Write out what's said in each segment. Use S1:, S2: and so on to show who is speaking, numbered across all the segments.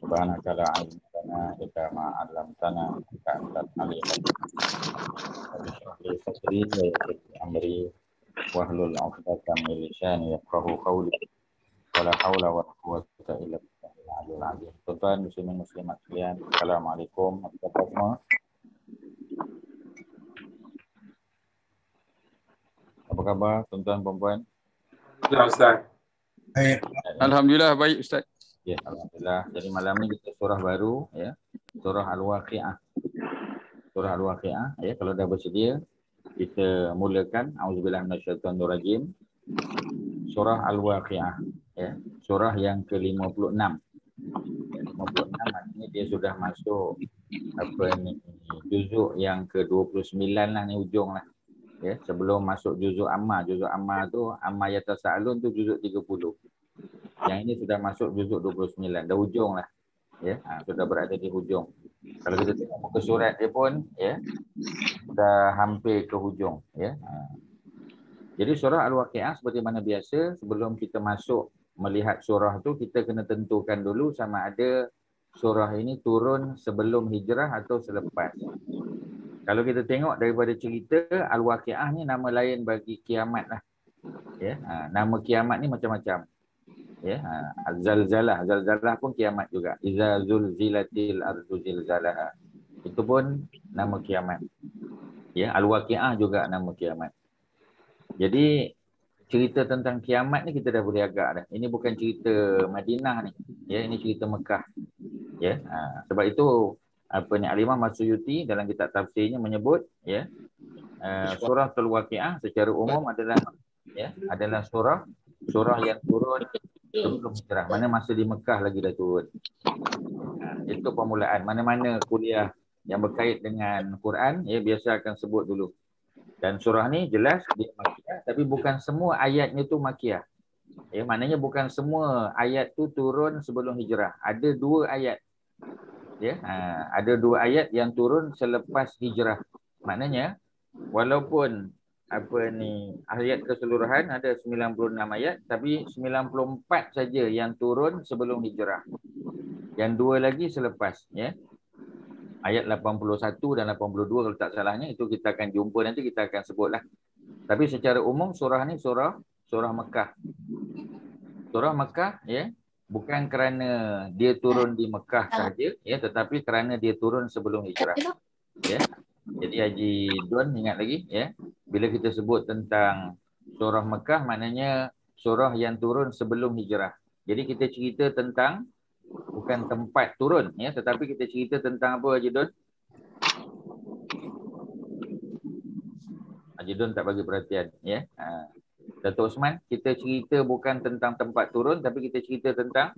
S1: Subhanaka la ilma lana illa ma 'allamtana innaka antal alimul hakim. Rabbi shrah li sadri wa yassir li amri wahlul 'uqdatam min lisani yafqahu qawli. Wala haula wala quwwata illa billahil aliyyil azim. Tuan-tuan muslimin muslimat sekalian, assalamualaikum. Apa khabar semua? Apa khabar tuan-tuan puan-puan?
S2: Alhamdulillah Ustaz.
S3: Baik.
S4: Alhamdulillah baik Ustaz.
S1: Ya, alhamdulillah. Jadi malam ni kita surah baru ya, surah Al-Waqiah. Surah Al-Waqiah ya, kalau dah bersedia kita mulakan auzubillahi minasyaitonirrajim. Surah Al-Waqiah ya, surah yang ke-56. 56 maknanya dia sudah masuk apa ni, juzuk yang ke-29 lah ni, ujung lah. Ya, sebelum masuk juzuk Amma. Juzuk Amma tu, Amma Yatasa'alun tu juzuk 30. Yang ini sudah masuk juzuk 29, dah ujung lah. Ya, sudah berada di hujung. Kalau kita tengok muka surat dia pun ya, dah hampir ke hujung ya. Jadi surah Al-Waqiah seperti mana biasa, sebelum kita masuk melihat surah tu, kita kena tentukan dulu sama ada surah ini turun sebelum hijrah atau selepas. Kalau kita tengok daripada cerita, Al-Waqiah ni nama lain bagi kiamat lah. Ya, nama kiamat ni macam-macam. Ya, Zalzalah, Zalzalah pun kiamat juga. Iza zulzilatil ardu zilzalaha. Itu pun nama kiamat. Ya, Al-Waqiah juga nama kiamat. Jadi cerita tentang kiamat ni kita dah boleh agak dah. Ini bukan cerita Madinah ni. Ya, ini cerita Mekah. Ya, sebab itu apa ni, Al-Imam As-Suyuti dalam kitab tafsirnya menyebut ya, surah Al-Waqiah secara umum adalah ya, adalah surah yang turun sebelum hijrah. Mana masa di Mekah lagi dah turun. Itu permulaan. Mana-mana kuliah yang berkait dengan Quran ya, biasa akan sebut dulu. Dan surah ni jelas dia Makkiyah, tapi bukan semua ayatnya tu Makkiyah. Ya, maknanya bukan semua ayat tu turun sebelum hijrah. Ada dua ayat. Ya, ada dua ayat yang turun selepas hijrah. Maknanya walaupun apa ni, ayat keseluruhan ada 96 ayat, tapi 94 saja yang turun sebelum hijrah. Yang dua lagi selepas ya. Ayat 81 dan 82 kalau tak salahnya, itu kita akan jumpa nanti, kita akan sebutlah. Tapi secara umum surah ni surah Mekah. Surah Mekah ya, bukan kerana dia turun di Mekah saja ya, tetapi kerana dia turun sebelum hijrah. Ya. Jadi Haji Don ingat lagi ya, bila kita sebut tentang surah Mekah maknanya surah yang turun sebelum hijrah. Jadi kita cerita tentang bukan tempat turun ya, tetapi kita cerita tentang apa Haji Don? Haji Don tak bagi perhatian ya. Datuk Osman, kita cerita bukan tentang tempat turun, tapi kita cerita tentang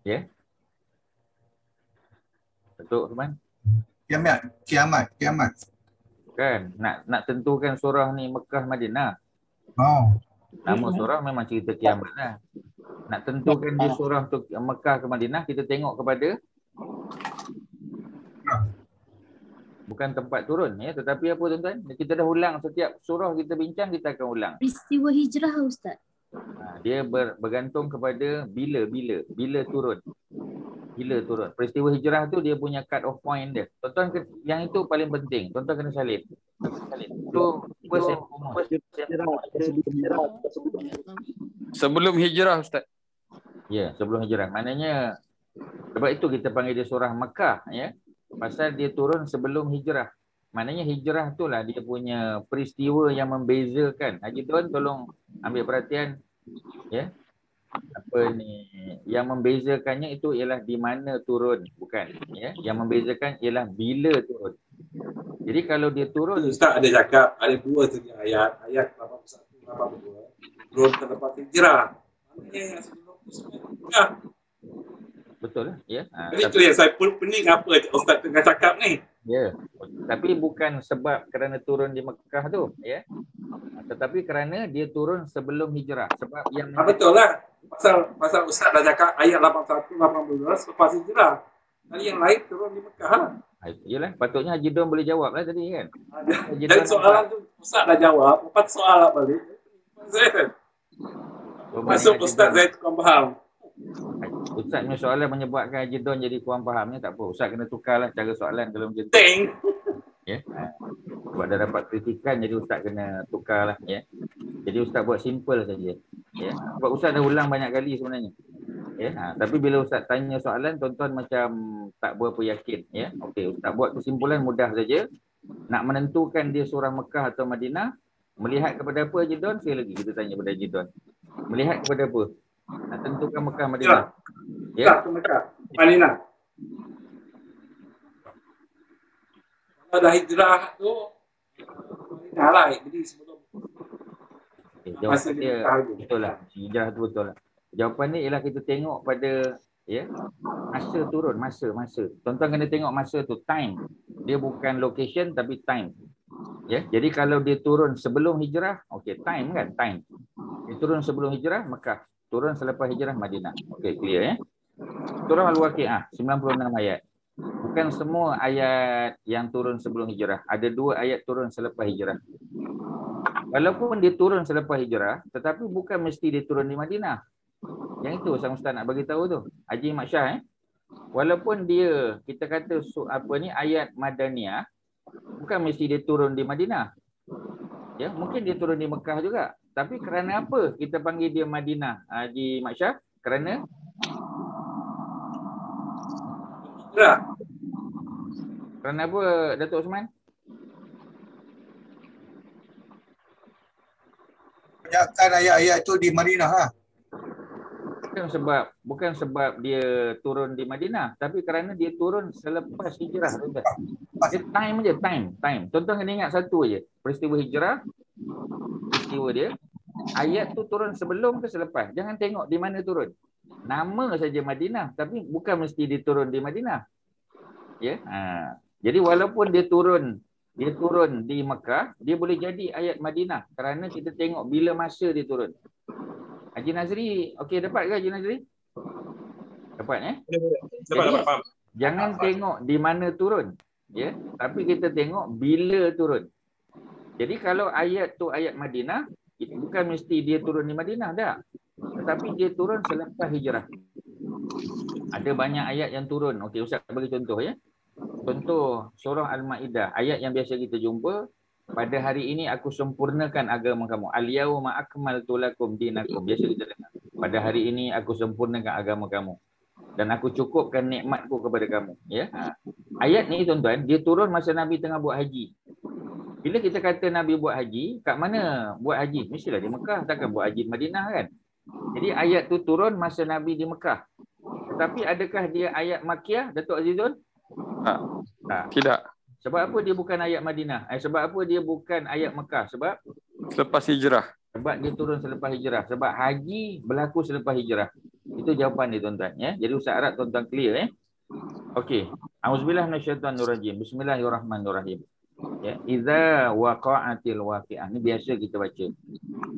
S1: ya. Datuk Osman?
S3: Kiamat.
S1: Kan nak tentukan surah ni Mekah Madinah.
S3: Oh.
S1: Nama surah memang cerita kiamat lah. Nak tentukan di surah tu Mekah ke Madinah, kita tengok kepada bukan tempat turun ya, tetapi apa tuan-tuan? Kita dah ulang setiap surah kita bincang, kita akan ulang.
S5: Peristiwa hijrah Ustaz.
S1: Dia bergantung kepada bila turun. Bila turun. Peristiwa hijrah tu dia punya cut off point dia. Tuan-tuan, yang itu paling penting. Tuan-tuan kena salin. Itu first and foremost.
S4: Sebelum hijrah Ustaz.
S1: Ya, sebelum hijrah. Maknanya sebab itu kita panggil dia surah Mekah ya. Pasal dia turun sebelum hijrah. Maknanya hijrah tu lah dia punya peristiwa yang membezakan. Haji Tuan tolong ambil perhatian ya. Apa ni yang membezakannya itu ialah di mana turun, bukan ya. Yang membezakan ialah bila turun. Jadi kalau dia turun,
S2: Ustaz ada cakap ada dua saja ayat 81 82 turun terlepas hijrah. Maknanya yang sebelum tu sebenarnya.
S1: betul lah ya.
S2: Jadi tu yang saya pening apa Ustaz tengah cakap ni.
S1: Ya, tapi bukan sebab kerana turun di Mekah tu ya. Tetapi kerana dia turun sebelum hijrah. Sebab yang
S2: Betul lah. Pasal Ustaz dah cakap ayat 81 82 selepas hijrah. Kali yang lain turun di Mekah lah.
S1: Yalah, patutnya Haji Don boleh jawab lah tadi kan.
S2: Dan soalan tu Ustaz dah jawab, lepas soalan balik. Masuk Ustaz saya tukang faham.
S1: Ustaz punya soalan menyebabkan Haji Don jadi kurang fahamnya, tak apa. Ustaz kena tukarlah cara soalan kalau macam tu.
S2: Teng.
S1: Ya. Sebab dah dapat kritikan, jadi Ustaz kena tukarlah. Ya. Jadi Ustaz buat simple saja. Ya. Sebab Ustaz dah ulang banyak kali sebenarnya. Ya. Tapi bila Ustaz tanya soalan, tuan-tuan macam tak berapa yakin. Ya. Okey, Ustaz buat kesimpulan mudah saja. Nak menentukan dia surah Mekah atau Madinah, melihat kepada apa Haji Don? Sekali lagi kita tanya pada Haji Don. Melihat kepada apa? Nak tentukan Mekah Madinah.
S2: Ya, Mekah. Madinah. Kalau dah hijrah tu Madinah lah. Jadi sebelum
S1: Jawapan dia betul lah. Hijrah tu betul lah. Jawapan ni ialah kita tengok pada masa turun, masa. Tuan-tuan kena tengok masa tu, time. Dia bukan location tapi time. Ya, jadi kalau dia turun sebelum hijrah, okey, time kan, time. Dia turun sebelum hijrah, Mekah. Turun selepas hijrah, Madinah. Okey, clear ya. Surah Al-Waqi'ah 96 ayat. Bukan semua ayat yang turun sebelum hijrah. Ada 2 ayat turun selepas hijrah. Walaupun dia turun selepas hijrah, tetapi bukan mesti dia turun di Madinah. Yang itu Sang Ustaz nak bagi tahu tu. Haji Mat Syah walaupun dia kita kata ayat Madaniyah, bukan mesti dia turun di Madinah. Ya, mungkin dia turun di Mekah juga. Tapi kerana apa kita panggil dia Madinah, Haji Mat Syah? Kerana Kerana apa, Datuk Osman?
S3: Kebanyakan ayat-ayat tu di Madinah lah.
S1: Bukan sebab dia turun di Madinah, tapi kerana dia turun selepas hijrah. Dia time je, time. Tuan-tuan kena ingat satu je. Peristiwa hijrah, peristiwa dia, ayat tu turun sebelum ke selepas. Jangan tengok di mana turun. Nama saja Madinah, tapi bukan mesti dia turun di Madinah. Ya. Jadi walaupun dia turun di Mekah, dia boleh jadi ayat Madinah kerana kita tengok bila masa dia turun. Haji Nazri, okey dapat ke Haji Nazri? Dapat
S2: Dapat, faham.
S1: Jangan tengok di mana turun, ya, tapi kita tengok bila turun. Jadi kalau ayat tu ayat Madinah, bukan mesti dia turun di Madinah dah. Tetapi dia turun selepas hijrah. Ada banyak ayat yang turun. Okey, Ustaz bagi contoh ya. Contoh surah Al-Maidah, ayat yang biasa kita jumpa, pada hari ini aku sempurnakan agama kamu. Al-yauma akmaltu lakum dinakum. Biasa kita dengar. Pada hari ini aku sempurnakan agama kamu dan aku cukupkan nikmatku kepada kamu, ya. Ayat ni tuan-tuan, dia turun masa Nabi tengah buat haji. Bila kita kata Nabi buat haji, kat mana buat haji? Mestilah di Mekah, takkan buat haji di Madinah kan? Jadi ayat tu turun masa Nabi di Mekah. Tetapi adakah dia ayat Makkiyah, Datuk Azizun?
S4: Tidak.
S1: Sebab apa dia bukan ayat Madinah? Sebab apa dia bukan ayat Mekah? Sebab
S4: Selepas hijrah.
S1: Sebab dia turun selepas hijrah. Sebab haji berlaku selepas hijrah. Itu jawapan dia tuan-tuan. Ya? Jadi Ustaz harap tuan-tuan clear. Okey. Auzubillah minasyaitanirrajim. Bismillahirrahmanirrahim. Ya, idza waqa'atil waqi'ah. Ini biasa kita baca.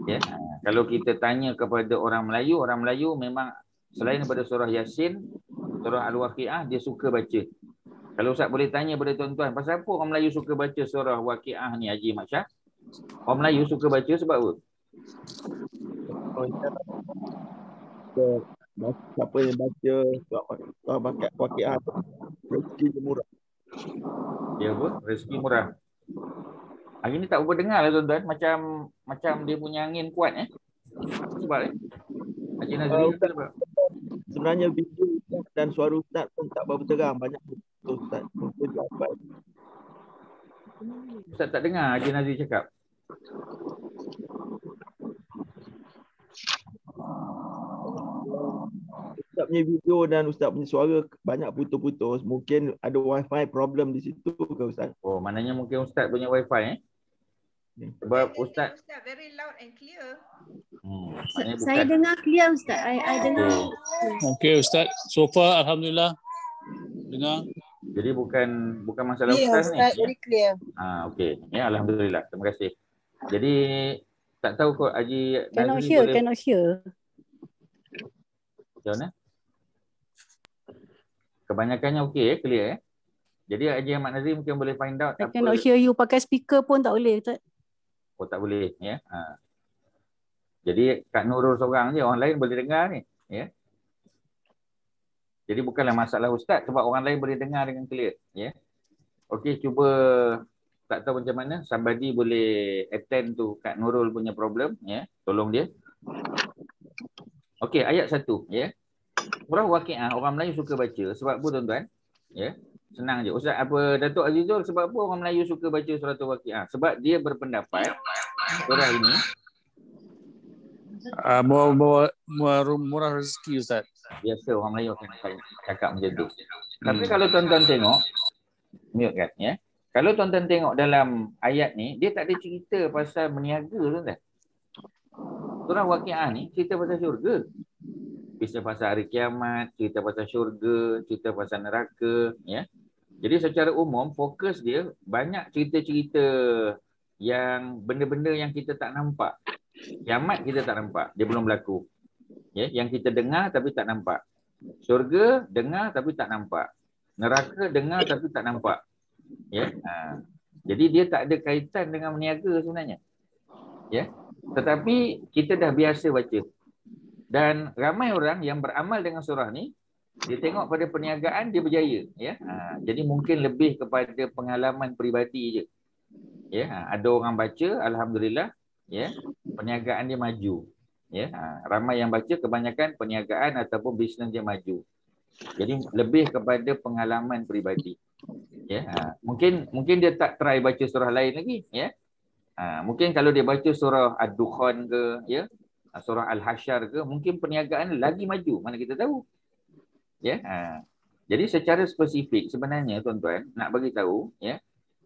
S1: Ya. Kalau kita tanya kepada orang Melayu memang selain daripada surah Yasin, surah Al-Waqi'ah dia suka baca. Kalau Ustaz boleh tanya pada tuan-tuan, pasal apa orang Melayu suka baca surah Waqi'ah ni, Haji Mat Syah? Orang Melayu suka baca sebab apa?
S5: Siapa yang baca surah Waqi'ah rezeki murah.
S1: Ya apa? Rezeki murah. Hari ni tak berapa dengar lah tuan-tuan. Macam dia punya angin kuat. Sebab Haji Nazri sebab
S5: sebenarnya video dan suara Ustaz pun tak berapa terang. Banyak betul Ustaz.
S1: Ustaz tak dengar Haji Nazri cakap.
S5: Ustaz punya video dan Ustaz punya suara banyak putus-putus. Mungkin ada wifi problem di situ ke Ustaz?
S1: Oh, maknanya mungkin Ustaz punya wifi Sebab Ustaz
S6: very loud and clear.
S7: Saya dengar clear Ustaz. I dengar.
S8: Okey Ustaz. So far alhamdulillah dengar.
S1: Jadi bukan masalah Ustaz ni.
S6: Very clear.
S1: Okey. Ya, alhamdulillah. Terima kasih. Jadi tak tahu kok Haji
S7: Cannot
S1: Nazri
S7: hear,
S1: boleh
S7: cannot hear.
S1: Macam mana? Kebanyakannya okey, clear. Jadi Haji Ahmad Nazri mungkin boleh find out
S7: I cannot hear you pakai speaker pun tak boleh Ustaz.
S1: Oh, tak boleh ya. Jadi Kak Nurul seorang je, orang lain boleh dengar ni, ya. Jadi bukanlah masalah ustaz sebab orang lain boleh dengar dengan clear. Ya. Okey, cuba tak tahu macam mana somebody boleh attend tu Kak Nurul punya problem. Ya. Tolong dia. Okey, ayat 1. Ya. Surah Waqiah orang Melayu suka baca. Sebab apa tuan-tuan? Ya. Senang je. Ustaz, apa Datuk Azizul, sebab apa orang Melayu suka baca surah Waqiah? Sebab dia berpendapat surah ini
S8: Murah rezeki Ustaz.
S1: biasa orang Melayu akan cakap macam tu. Tapi kalau tuan-tuan tengok, mute kan ya. Kalau tuan-tuan tengok dalam ayat ni, dia tak ada cerita pasal meniaga tuan-tuan. Surah Waqiah ni cerita pasal syurga. Cerita pasal hari kiamat, cerita pasal syurga, cerita pasal neraka, ya. Jadi secara umum fokus dia banyak cerita-cerita yang benda-benda yang kita tak nampak. Kiamat kita tak nampak, dia belum berlaku. Ya, yang kita dengar tapi tak nampak. Syurga dengar tapi tak nampak. Neraka dengar tapi tak nampak. Ya. Jadi dia tak ada kaitan dengan meniaga sebenarnya. Ya. Tetapi kita dah biasa baca. Dan ramai orang yang beramal dengan surah ni, dia tengok pada perniagaan dia berjaya, ya. Jadi mungkin lebih kepada pengalaman peribadi je. Ya, ada orang baca alhamdulillah, ya, perniagaan dia maju. Ya, ramai yang baca kebanyakan perniagaan ataupun bisnes dia maju. Jadi lebih kepada pengalaman peribadi. Ya, mungkin dia tak try baca surah lain lagi, ya. Mungkin kalau dia baca surah Ad-Dukhan ke, ya, surah Al-Hasyar ke, mungkin perniagaan lagi maju, mana kita tahu. Ya. Jadi secara spesifik sebenarnya tuan-tuan nak bagi tahu, ya,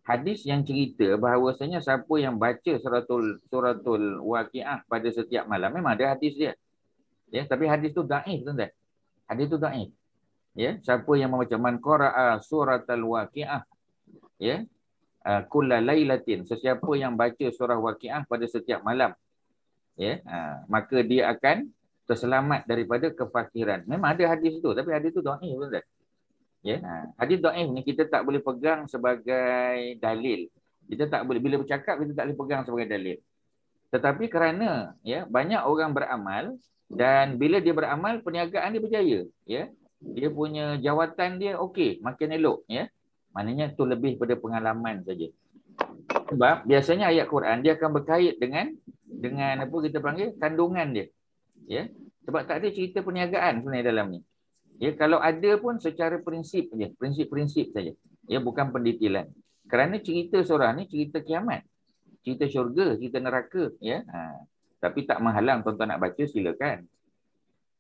S1: hadis yang cerita bahawasanya siapa yang baca suratul Waqiah pada setiap malam, memang ada hadis dia. Ya, tapi hadis tu dhaif tuan-tuan. Hadis tu dhaif. Ya, siapa yang membaca man qara'a suratul Waqiah, ya, kulla lailatin, sesiapa yang baca surah Waqiah pada setiap malam, ya, maka dia akan terselamat daripada kefakiran. Memang ada hadis tu, tapi hadis tu dhaif tuan-tuan. Ya, hadis dhaif ni kita tak boleh pegang sebagai dalil. Kita tak boleh, bila bercakap kita tak boleh pegang sebagai dalil. Tetapi kerana ya banyak orang beramal dan bila dia beramal perniagaan dia berjaya, ya. Dia punya jawatan dia okey, makin elok, ya. Maknanya tu lebih pada pengalaman saja. Sebab biasanya ayat Quran dia akan berkait dengan apa kita panggil kandungan dia. Ya. Sebab tak ada cerita perniagaan sebenarnya dalam ni. Ya, kalau ada pun secara prinsip saja, prinsip-prinsip saja. Ya, bukan pendetailan. Kerana cerita surah ni cerita kiamat, cerita syurga, cerita neraka, ya. Tapi tak menghalang tuan-tuan nak baca, silakan.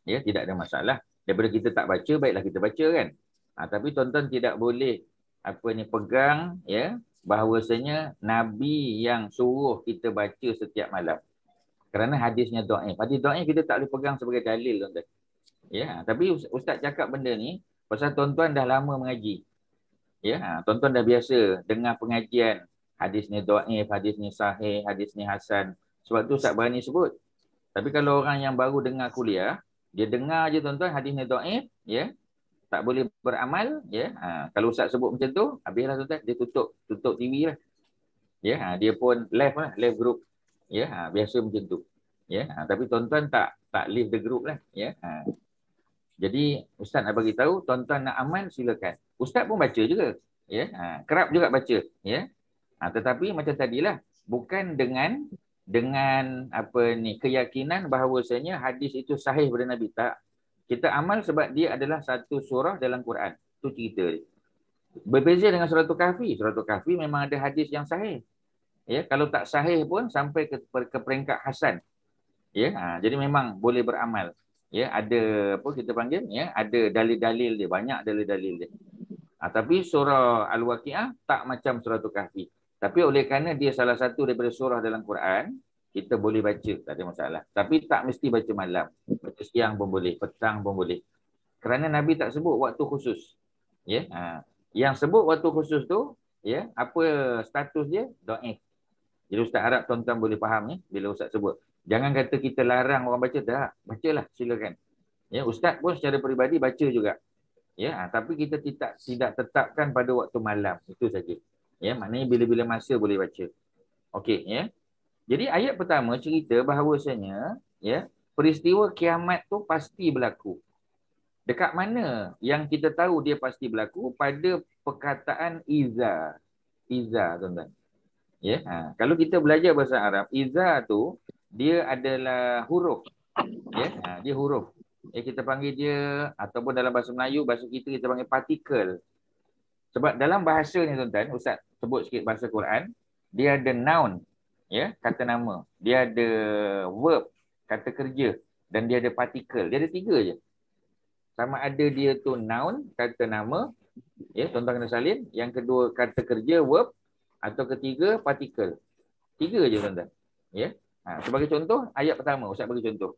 S1: Ya, tidak ada masalah. Daripada kita tak baca, baiklah kita baca kan. Tapi tuan-tuan tidak boleh pegang, ya, bahawasanya Nabi yang suruh kita baca setiap malam. Kerana hadisnya dhaif. Hadis dhaif kita tak boleh pegang sebagai dalil, tuan-tuan. Ya, tapi Ustaz cakap benda ni pasal tuan-tuan dah lama mengaji. Ya, tuan-tuan dah biasa dengar pengajian hadis ni dhaif, hadis ni sahih, hadis ni hasan. Sebab tu Ustaz berani sebut. Tapi kalau orang yang baru dengar kuliah, dia dengar je tuan-tuan hadis ni dhaif, ya. Tak boleh beramal, ya. Kalau Ustaz sebut macam tu, habislah tuan-tuan, dia tutup TV lah. Ya, dia pun left group. Ya, biasa macam tu. Ya, tapi tuan-tuan tak leave the group lah, ya. Jadi Ustaz nak bagi tahu, tuan-tuan nak aman silakan. Ustaz pun baca juga, ya. Kerap juga baca, ya. Tetapi macam tadilah, bukan dengan keyakinan bahawasanya hadis itu sahih daripada Nabi, tak. Kita amal sebab dia adalah satu surah dalam Quran. Itu cerita dia. Berbeza dengan surah Kahfi. Surah Kahfi memang ada hadis yang sahih. Ya, kalau tak sahih pun sampai ke peringkat hasan. Ya, jadi memang boleh beramal. Ya, ada apa kita panggil, ya, ada dalil-dalil dia, banyak dalil-dalil dia. Tapi surah Al-Waqiah tak macam surah Kahfi. Tapi oleh kerana dia salah satu daripada surah dalam Quran, kita boleh baca, tak ada masalah. Tapi tak mesti baca malam. Baca siang pun boleh, petang pun boleh. Kerana Nabi tak sebut waktu khusus. Ya, yang sebut waktu khusus tu, ya, apa status dia? Dhaif. Jadi Ustaz harap tuan-tuan boleh faham, ya, bila Ustaz sebut. Jangan kata kita larang orang baca, tak. Bacalah, silakan. Ya, Ustaz pun secara peribadi baca juga. Ya, tapi kita tidak tetapkan pada waktu malam. Itu saja. Ya, maknanya bila-bila masa boleh baca. Okey, ya. Jadi ayat pertama cerita bahawasanya, ya, peristiwa kiamat tu pasti berlaku. Dekat mana yang kita tahu dia pasti berlaku? Pada perkataan iza. Iza, tuan-tuan. Ya, kalau kita belajar bahasa Arab, iza tu dia adalah huruf. Ya, dia huruf. Kita panggil dia, ataupun dalam bahasa Melayu, bahasa kita panggil partikel. Sebab dalam bahasa ni tuan-tuan, Ustaz sebut sikit bahasa Quran, dia ada noun, ya, kata nama. Dia ada verb, kata kerja, dan dia ada partikel. Dia ada 3 je. Sama ada dia tu noun, kata nama, ya, tuan-tuan kena salin. Yang kedua kata kerja, verb, atau ketiga partikel. 3 je tuan-tuan. Ya. Sebagai contoh, ayat pertama Ustaz bagi contoh.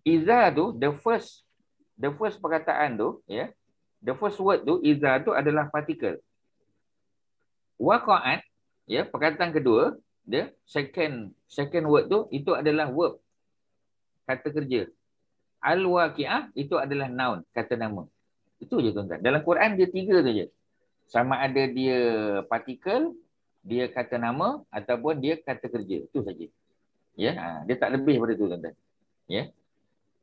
S1: Iza tu the first perkataan tu, ya. The first word tu, iza tu adalah partikel. Waqa'at, ya, perkataan kedua, dia second word tu itu adalah verb, kata kerja. Al-waqi'ah itu adalah noun, kata nama. Itu je tuan-tuan. Dalam Quran dia 3 tu je. Sama ada dia partikel, dia kata nama, ataupun dia kata kerja. Itu saja. Ya, dia tak lebih daripada tu tuan-tuan. Ya.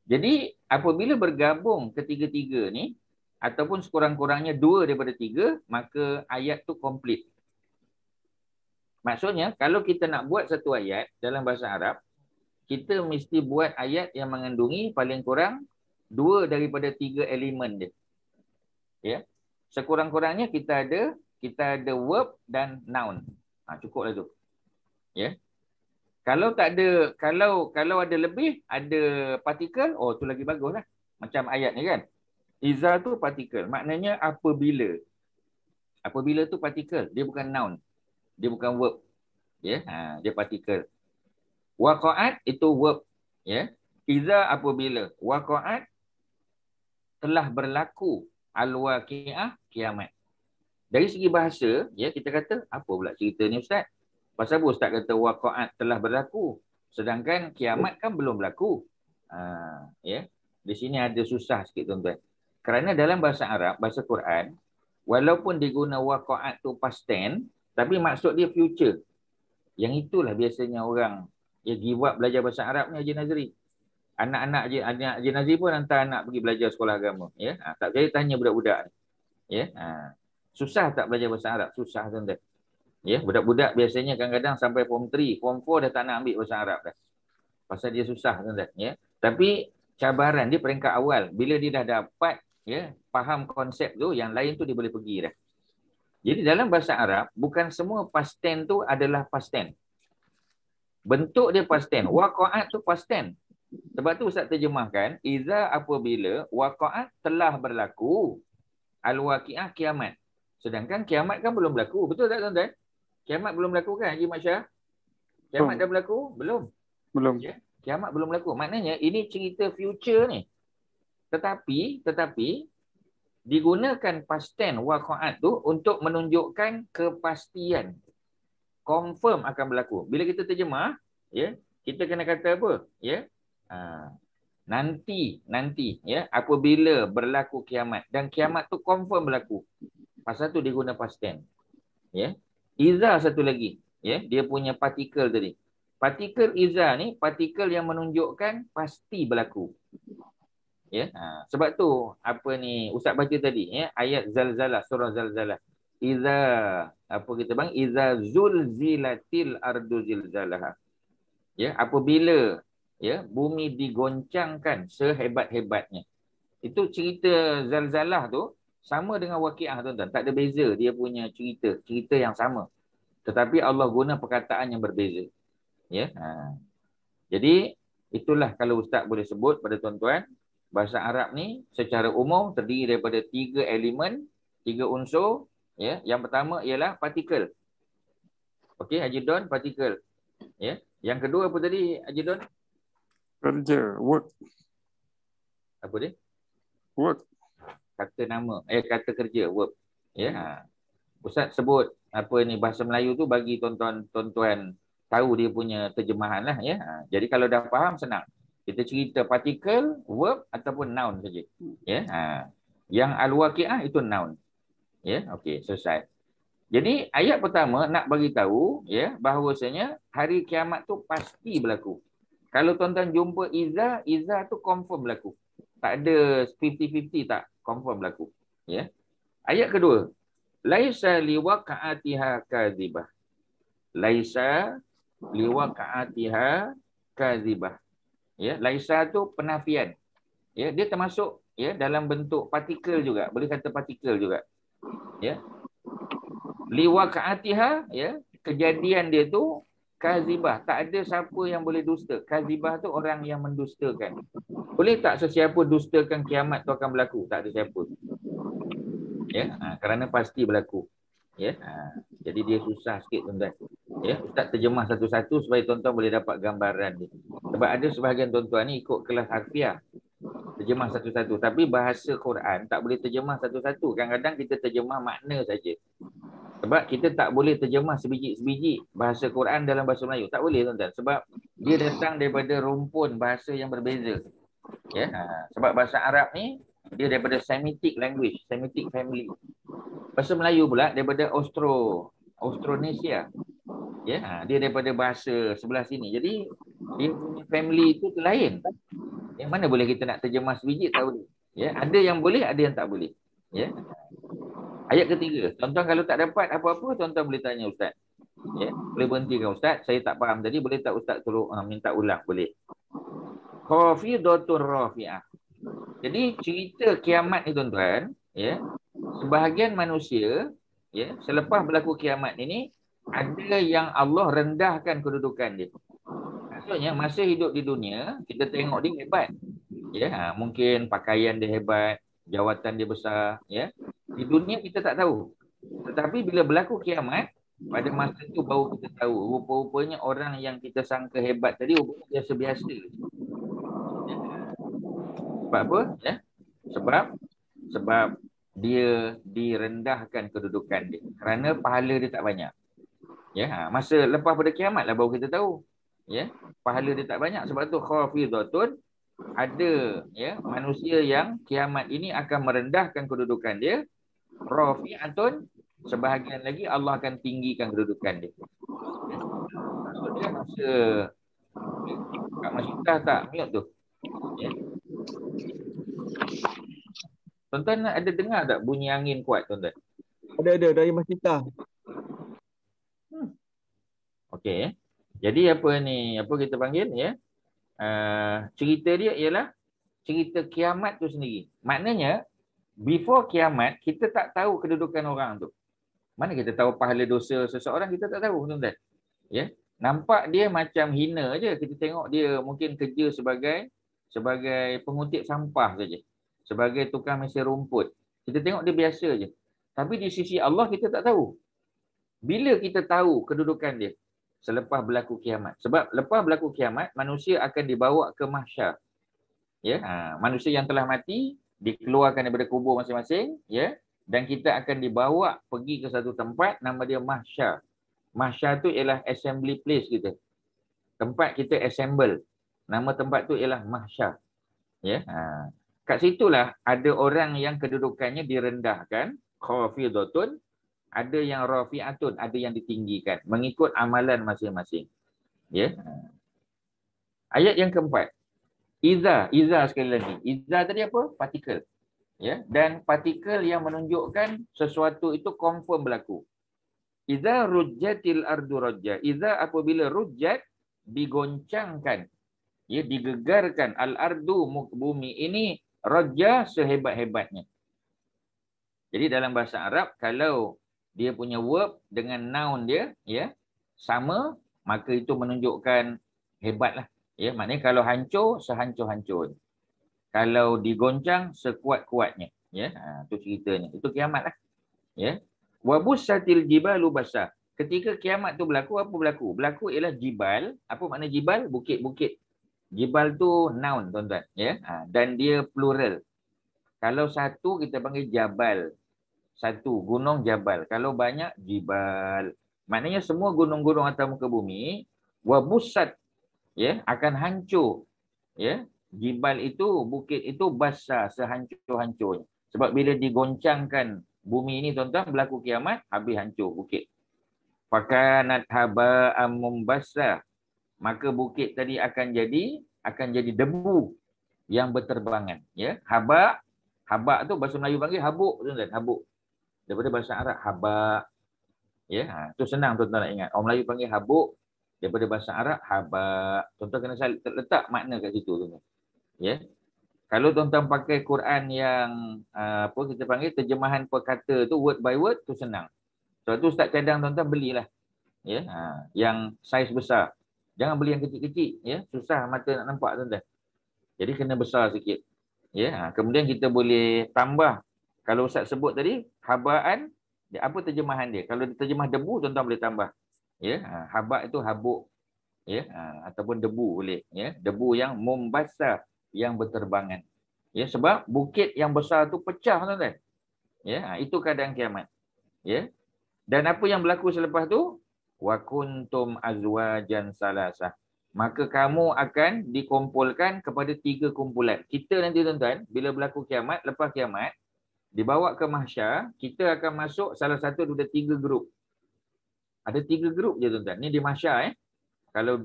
S1: Jadi apabila bergabung ketiga-tiga ni, ataupun sekurang-kurangnya 2 daripada 3, maka ayat tu komplit. Maksudnya kalau kita nak buat satu ayat dalam bahasa Arab, kita mesti buat ayat yang mengandungi paling kurang 2 daripada 3 elemen dia. Ya. Sekurang-kurangnya kita ada verb dan noun. Cukuplah tu. Ya. Kalau tak ada, kalau ada lebih, ada partikel, tu lagi baguslah. Macam ayat ni kan. Iza tu partikel. Maknanya apabila. Apabila tu partikel, dia bukan noun. Dia bukan verb. Ya, dia partikel. Waqa'at itu verb, ya. Iza apabila, waqa'at telah berlaku, al-waqi'ah kiamat. Dari segi bahasa, ya, kita kata apa pula cerita ni Ustaz? Pasal apa Ustaz kata waqa'at telah berlaku sedangkan kiamat kan belum berlaku? Ya. Di sini ada susah sikit tuan-tuan. Kerana dalam bahasa Arab, bahasa Quran, walaupun diguna waqa'at tu past tense, tapi maksud dia future. Yang itulah biasanya orang give up belajar bahasa Arab ni Haji Nazri. Anak-anak Haji Nazri pun hantar anak pergi belajar sekolah agama. Ya? Tak saya tanya budak-budak ni. Ya? Susah tak belajar bahasa Arab? Susah tuan-tuan. Ya? Budak-budak biasanya kadang-kadang sampai form 3, form 4 dah tak nak ambil bahasa Arab dah. Pasal dia susah tuan-tuan. Ya? Tapi cabaran dia peringkat awal. Bila dia dah dapat, ya, faham konsep tu, yang lain tu dia boleh pergi dah. Jadi dalam bahasa Arab, bukan semua past tense tu adalah past tense. Bentuk dia past tense. Waqa'at tu past tense. Sebab tu Ustaz terjemahkan, iza apabila waqa'at telah berlaku, al-waqi'ah kiamat. Sedangkan kiamat kan belum berlaku. Betul tak tuan-tuan? Kiamat belum berlaku kan Haji Mat Syah? Kiamat dah berlaku? Belum.
S4: Belum.
S1: Ya? Kiamat belum berlaku. Maknanya ini cerita future ni. Tetapi digunakan past tense waqa'at tu untuk menunjukkan kepastian. Confirm akan berlaku. Bila kita terjemah, ya, kita kena kata apa? Ya. Nanti, ya, apabila berlaku kiamat, dan kiamat tu confirm berlaku. Pasal tu dia guna past tense. Ya. Iza satu lagi, ya, dia punya partikel tadi. Partikel iza ni partikel yang menunjukkan pasti berlaku. Ya, sebab tu apa ni Ustaz baca tadi, ya, ayat Zalzalah, surah Zalzalah. Iza apa kita bang? Iza zulzilatil ardu zilzalaha. Ya, apabila, ya, bumi digoncangkan sehebat-hebatnya. Itu cerita Zalzalah tu sama dengan waqi'ah tuan-tuan. Tak ada beza dia punya cerita yang sama. Tetapi Allah guna perkataan yang berbeza. Ya. Jadi itulah kalau Ustaz boleh sebut pada tuan-tuan, bahasa Arab ni secara umum terdiri daripada 3 elemen, 3 unsur. Ya, yang pertama ialah partikel. Okey, Haji Don, partikel. Ya. Yang kedua apa tadi Haji Don?
S4: Kerja, work.
S1: Apa dia?
S4: Work.
S1: Kata nama, kata kerja, verb. Ya. Ustaz sebut apa ni bahasa Melayu tu bagi tuan-tuan tahu dia punya terjemahan lah, ya. Jadi kalau dah faham senang. Kita cerita partikel, verb ataupun noun saja. Ya. Yang al-waqi'ah itu noun. Ya, okey, selesai. Jadi ayat pertama nak bagi tahu, ya, bahawasanya hari kiamat tu pasti berlaku. Kalau tuan-tuan jumpa iza tu confirm berlaku. Tak ada 50-50, tak confirm berlaku. Ya. Ayat kedua. Laisa liwaqa'atiha kadzibah. Laisa liwaqa'atiha kadzibah. Ya, laisa tu penafian. Ya, dia termasuk ya dalam bentuk partikel juga. Boleh kata partikel juga. Ya. Liwaqa'atiha, ya, kejadian dia tu kadzibah. Tak ada siapa yang boleh dusta. Kadzibah tu orang yang mendustakan. Boleh tak sesiapa dustakan kiamat tu akan berlaku? Tak ada siapa. Ya, kerana pasti berlaku. Ya, jadi dia susah sikit tuan-tuan. Ya, Ustaz terjemah satu-satu supaya tuan-tuan boleh dapat gambaran dia. Sebab ada sebahagian tuan-tuan ni ikut kelas harfiah. Terjemah satu-satu. Tapi bahasa Quran tak boleh terjemah satu-satu. Kadang-kadang kita terjemah makna saja. Sebab kita tak boleh terjemah sebiji-sebiji bahasa Quran dalam bahasa Melayu. Tak boleh tuan-tuan. Sebab dia datang daripada rumpun bahasa yang berbeza. Ya, sebab bahasa Arab ni dia daripada Semitic language, Semitic family. Bahasa Melayu pula daripada Austronesia. Ya, dia daripada bahasa sebelah sini. Jadi dia punya family itu lain. Yang mana boleh kita nak terjemah sebiji, tak boleh. Ya, ada yang boleh, ada yang tak boleh. Ya. Ayat ketiga. Tuan-tuan kalau tak dapat apa-apa, tuan-tuan boleh tanya Ustaz. Ya, boleh berhentikan Ustaz. Saya tak faham tadi, boleh tak Ustaz tolong minta ulang? Boleh. Khafidatur rafi'ah. Jadi cerita kiamat ni tuan-tuan, ya, sebahagian manusia, ya, selepas berlaku kiamat ini ada yang Allah rendahkan kedudukan dia. Maksudnya masa hidup di dunia kita tengok dia hebat. Ya, mungkin pakaian dia hebat, jawatan dia besar, ya. Di dunia kita tak tahu. Tetapi bila berlaku kiamat, pada masa itu baru kita tahu rupa-rupanya orang yang kita sangka hebat tadi rupanya biasa-biasa. Sebab apa? Ya. Sebab dia direndahkan kedudukan dia. Kerana pahala dia tak banyak. Ya, masa lepas pada kiamat lah baru kita tahu. Ya, pahala dia tak banyak. Sebab tu khafidatun, ada ya manusia yang kiamat ini akan merendahkan kedudukan dia. Rafi'atun, sebahagian lagi Allah akan tinggikan kedudukan dia. Ya. Maksudnya masa Kak Masyita tak mute tu. Ya. Tuan-tuan ada dengar tak bunyi angin kuat tuan-tuan?
S5: Ada dari Mas Tita.
S1: Okey. Jadi apa ni? Apa kita panggil ya? Cerita dia ialah cerita kiamat tu sendiri. Maknanya before kiamat kita tak tahu kedudukan orang tu. Mana kita tahu pahala dosa seseorang, kita tak tahu tuan-tuan. Ya. Nampak dia macam hina aje. Kita tengok dia mungkin kerja sebagai pengutip sampah saja. Sebagai tukang mesin rumput. Kita tengok dia biasa je. Tapi di sisi Allah kita tak tahu. Bila kita tahu kedudukan dia? Selepas berlaku kiamat. Sebab lepas berlaku kiamat, manusia akan dibawa ke mahsyar. Ya, manusia yang telah mati dikeluarkan daripada kubur masing-masing, ya, dan kita akan dibawa pergi ke satu tempat nama dia mahsyar. Mahsyar tu ialah assembly place kita. Tempat kita assemble. Nama tempat tu ialah mahsyar. Ya, kat situlah ada orang yang kedudukannya direndahkan, khafidatun, ada yang rafi'atun, ada yang ditinggikan mengikut amalan masing-masing. Ya. Ayat yang keempat. Iza sekali lagi. Iza tadi apa? Partikel. Ya, dan partikel yang menunjukkan sesuatu itu confirm berlaku. Iza rujjatil ardu rajja. Iza apabila rujjat digoncangkan. Ya, digegarkan al-ardu, bumi ini rajja sehebat-hebatnya. Jadi dalam bahasa Arab kalau dia punya verb dengan noun dia ya sama, maka itu menunjukkan hebatlah. Ya, maknanya kalau hancur sehancur-hancur. Kalau digoncang sekuat-kuatnya. Ya, itu ceritanya. Itu kiamatlah. Ya. Wa bussatil jibalu basa. Ketika kiamat tu berlaku, apa berlaku? Berlaku ialah jibal. Apa makna jibal? Bukit-bukit. Jibal tu noun tuan-tuan, ya. Dan dia plural. Kalau satu kita panggil jabal. Satu, gunung jabal. Kalau banyak, jibal. Maknanya semua gunung-gunung atas muka bumi, wabusat, ya, akan hancur. Ya, jibal itu, bukit itu basah, sehancur-hancurnya. Sebab bila digoncangkan bumi ini, tuan-tuan, berlaku kiamat, habis hancur bukit. Fakanat haba'am mumbasah. Maka bukit tadi akan jadi debu. yang berterbangan. Ya, habak. Habak tu bahasa Melayu panggil habuk, tuan-tuan. Habuk. Daripada bahasa Arab habak. Ya, tu senang tuan-tuan nak ingat. Orang Melayu panggil habuk, daripada bahasa Arab habak. Tuan-tuan kena letak makna kat situ, tuan-tuan. Ya. Kalau tuan-tuan pakai Quran yang apa kita panggil terjemahan per kata tu word by word tu senang. Sebab tu Ustaz cadang tuan-tuan belilah. Ya, yang saiz besar. Jangan beli yang kecil-kecil, ya. Susah mata nak nampak, tuan-tuan. Jadi kena besar sikit. Ya, kemudian kita boleh tambah. Kalau Ustaz sebut tadi habaan, apa terjemahan dia? Kalau dia terjemah debu, tuan-tuan boleh tambah. Ya, habak itu habuk. Ya, ataupun debu boleh, ya. Debu yang membasah, yang berterbangan. Ya, sebab bukit yang besar tu pecah, tuan-tuan. Ya, itu keadaan kiamat. Ya. Dan apa yang berlaku selepas tu? Wa kuntum azwajan salasah. Maka kamu akan dikumpulkan kepada 3 kumpulan. Kita nanti, tuan-tuan, bila berlaku kiamat, lepas kiamat, dibawa ke mahsyar, kita akan masuk salah satu daripada 3 grup. Ada 3 grup je, tuan-tuan. Ni di mahsyar, Kalau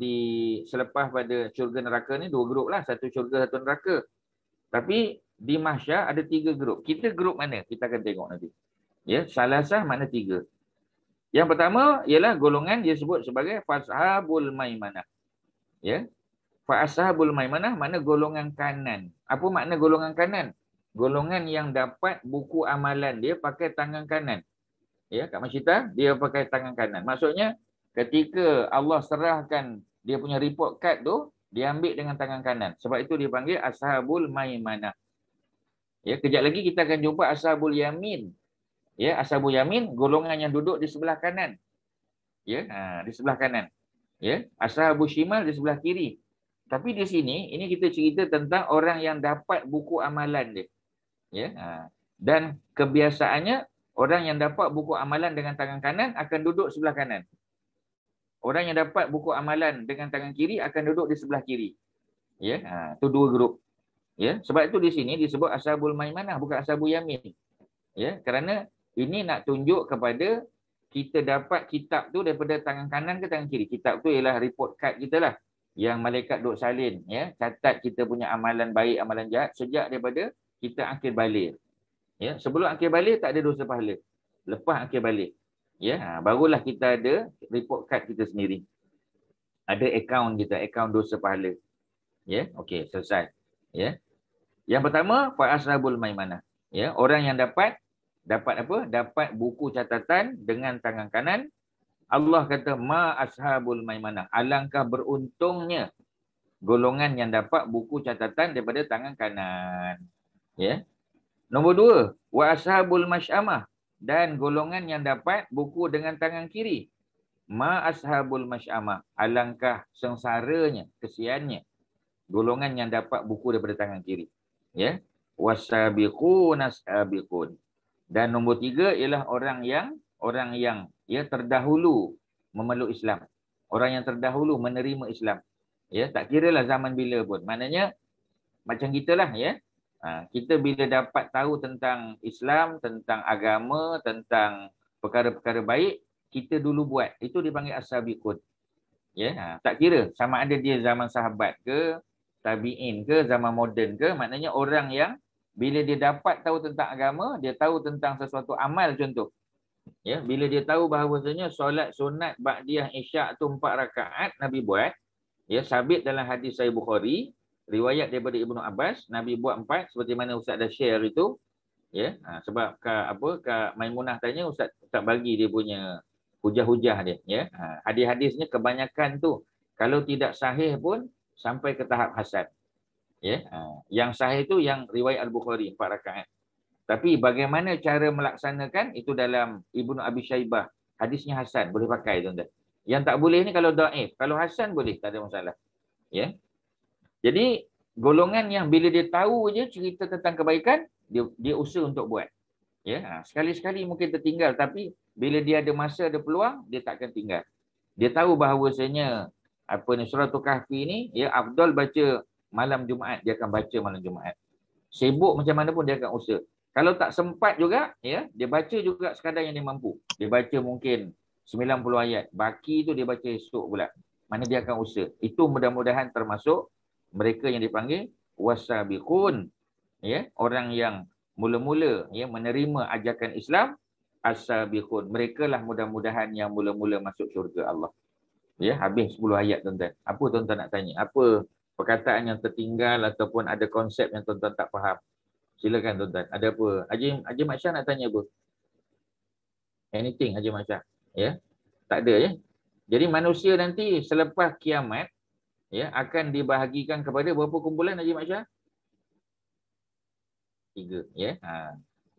S1: selepas pada syurga neraka ni 2 grup lah. 1 syurga, 1 neraka. Tapi di mahsyar ada 3 grup. Kita grup mana? Kita akan tengok nanti. Ya, salasah makna 3. Yang pertama ialah golongan dia sebut sebagai fashabul maimanah. Ya. Fashabul maimanah makna golongan kanan. Apa makna golongan kanan? Golongan yang dapat buku amalan dia pakai tangan kanan. Ya, kat Masyita dia pakai tangan kanan. Maksudnya ketika Allah serahkan dia punya report card tu, dia ambil dengan tangan kanan. Sebab itu dia panggil ashabul maimanah. Ya, kejap lagi kita akan jumpa ashabul yamin. Ya, ashabul yamin golongan yang duduk di sebelah kanan. Ya, di sebelah kanan. Ya, ashabul shimal di sebelah kiri. Tapi di sini ini kita cerita tentang orang yang dapat buku amalan dia. Ya, dan kebiasaannya orang yang dapat buku amalan dengan tangan kanan akan duduk sebelah kanan. Orang yang dapat buku amalan dengan tangan kiri akan duduk di sebelah kiri. Ya, itu 2 grup. Ya, sebab itu di sini disebut ashabul maimanah bukan ashabul yamin. Ya, kerana ini nak tunjuk kepada kita dapat kitab tu daripada tangan kanan ke tangan kiri. Kitab tu ialah report card kita lah. Yang malaikat duk salin. Ya, catat kita punya amalan baik, amalan jahat sejak daripada kita akhir balik. Ya, sebelum akhir balik tak ada dosa pahala. Lepas akhir balik. Ya, barulah kita ada report card kita sendiri. Ada akaun kita, akaun dosa pahala. Ya, okey, selesai. Ya. Yang pertama, fa ashabul maimanah. Ya, orang yang dapat apa? Dapat buku catatan dengan tangan kanan. Allah kata ma ashabul maimanah. Alangkah beruntungnya golongan yang dapat buku catatan daripada tangan kanan. Ya. Nombor 2, wa ashabul masy'amah, dan golongan yang dapat buku dengan tangan kiri. Ma ashabul masy'amah. Alangkah sengsaranya, kesiannya golongan yang dapat buku daripada tangan kiri. Ya. Wasabiqun asabiqun. Dan nombor 3 ialah orang yang ya terdahulu memeluk Islam. Orang yang terdahulu menerima Islam. Ya, tak kiralah zaman bila pun. Maknanya macam gitalah, ya. Kita bila dapat tahu tentang Islam, tentang agama, tentang perkara-perkara baik, kita dulu buat. Itu dipanggil as-sabiqun. Ya, tak kira sama ada dia zaman sahabat ke, tabi'in ke, zaman moden ke, maknanya orang yang bila dia dapat tahu tentang agama, dia tahu tentang sesuatu amal contoh. Ya, bila dia tahu bahawasanya solat sunat ba'diyah isyak tu 4 rakaat Nabi buat, ya, sabit dalam hadis Sahih Bukhari, riwayat daripada Ibnu Abbas, Nabi buat 4 seperti mana Ustaz dah share itu. Ya, sebab Kak Maimunah tanya, Ustaz tak bagi dia punya hujah-hujah dia, ya. Hadis-hadisnya kebanyakan tu kalau tidak sahih pun sampai ke tahap hasan. Ya, yang sahih itu yang riwayat Al-Bukhari 4 rakaat. Tapi bagaimana cara melaksanakan itu dalam Ibnu Abi Syaibah. Hadisnya hasan, boleh pakai tuan-tuan. Yang tak boleh ni kalau dhaif, kalau hasan boleh, tak ada masalah. Ya. Jadi golongan yang bila dia tahu je cerita tentang kebaikan, dia usaha untuk buat. Ya, sekali-sekali mungkin tertinggal, tapi bila dia ada masa, ada peluang, dia takkan tinggal. Dia tahu bahawasanya surah Kahfi ni, ya, afdal baca malam Jumaat, dia akan baca malam Jumaat. Sibuk macam mana pun dia akan usaha. Kalau tak sempat juga, ya, dia baca juga sekadar yang dia mampu. Dia baca mungkin 90 ayat. Baki tu dia baca esok pula. Mana dia akan usaha. Itu mudah-mudahan termasuk mereka yang dipanggil wasabiqun, ya, orang yang mula-mula ya menerima ajakan Islam, as-sabiqun, mereka lah mudah-mudahan yang mula-mula masuk syurga Allah. Ya, habis 10 ayat tuan-tuan. Apa tuan-tuan nak tanya? Apa perkataan yang tertinggal ataupun ada konsep yang tuan-tuan tak faham? Silakan tuan-tuan. Ada apa? Haji Mak Syah nak tanya apa? Anything Haji Mak Syah? Ya. Tak ada ya. Jadi manusia nanti selepas kiamat ya akan dibahagikan kepada berapa kumpulan Haji Mak Syah? 3 ya.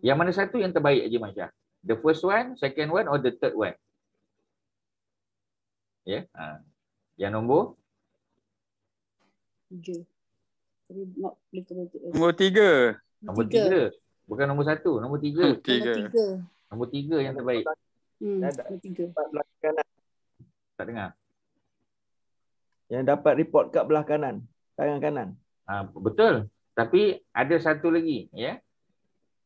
S1: Yang mana satu yang terbaik Haji Mak Syah? The first one, second one or the third one? Ya. Yang nombor
S7: 7.
S4: Nombor 3.
S1: Nombor 3. Bukan nombor 1, nombor 3.
S4: 3.
S1: Nombor 3 yang terbaik.
S7: Nombor 3.
S5: Belah kanan.
S1: Tak dengar.
S5: Yang dapat report kat belah kanan. Tangan kanan.
S1: Betul. Tapi ada satu lagi ya.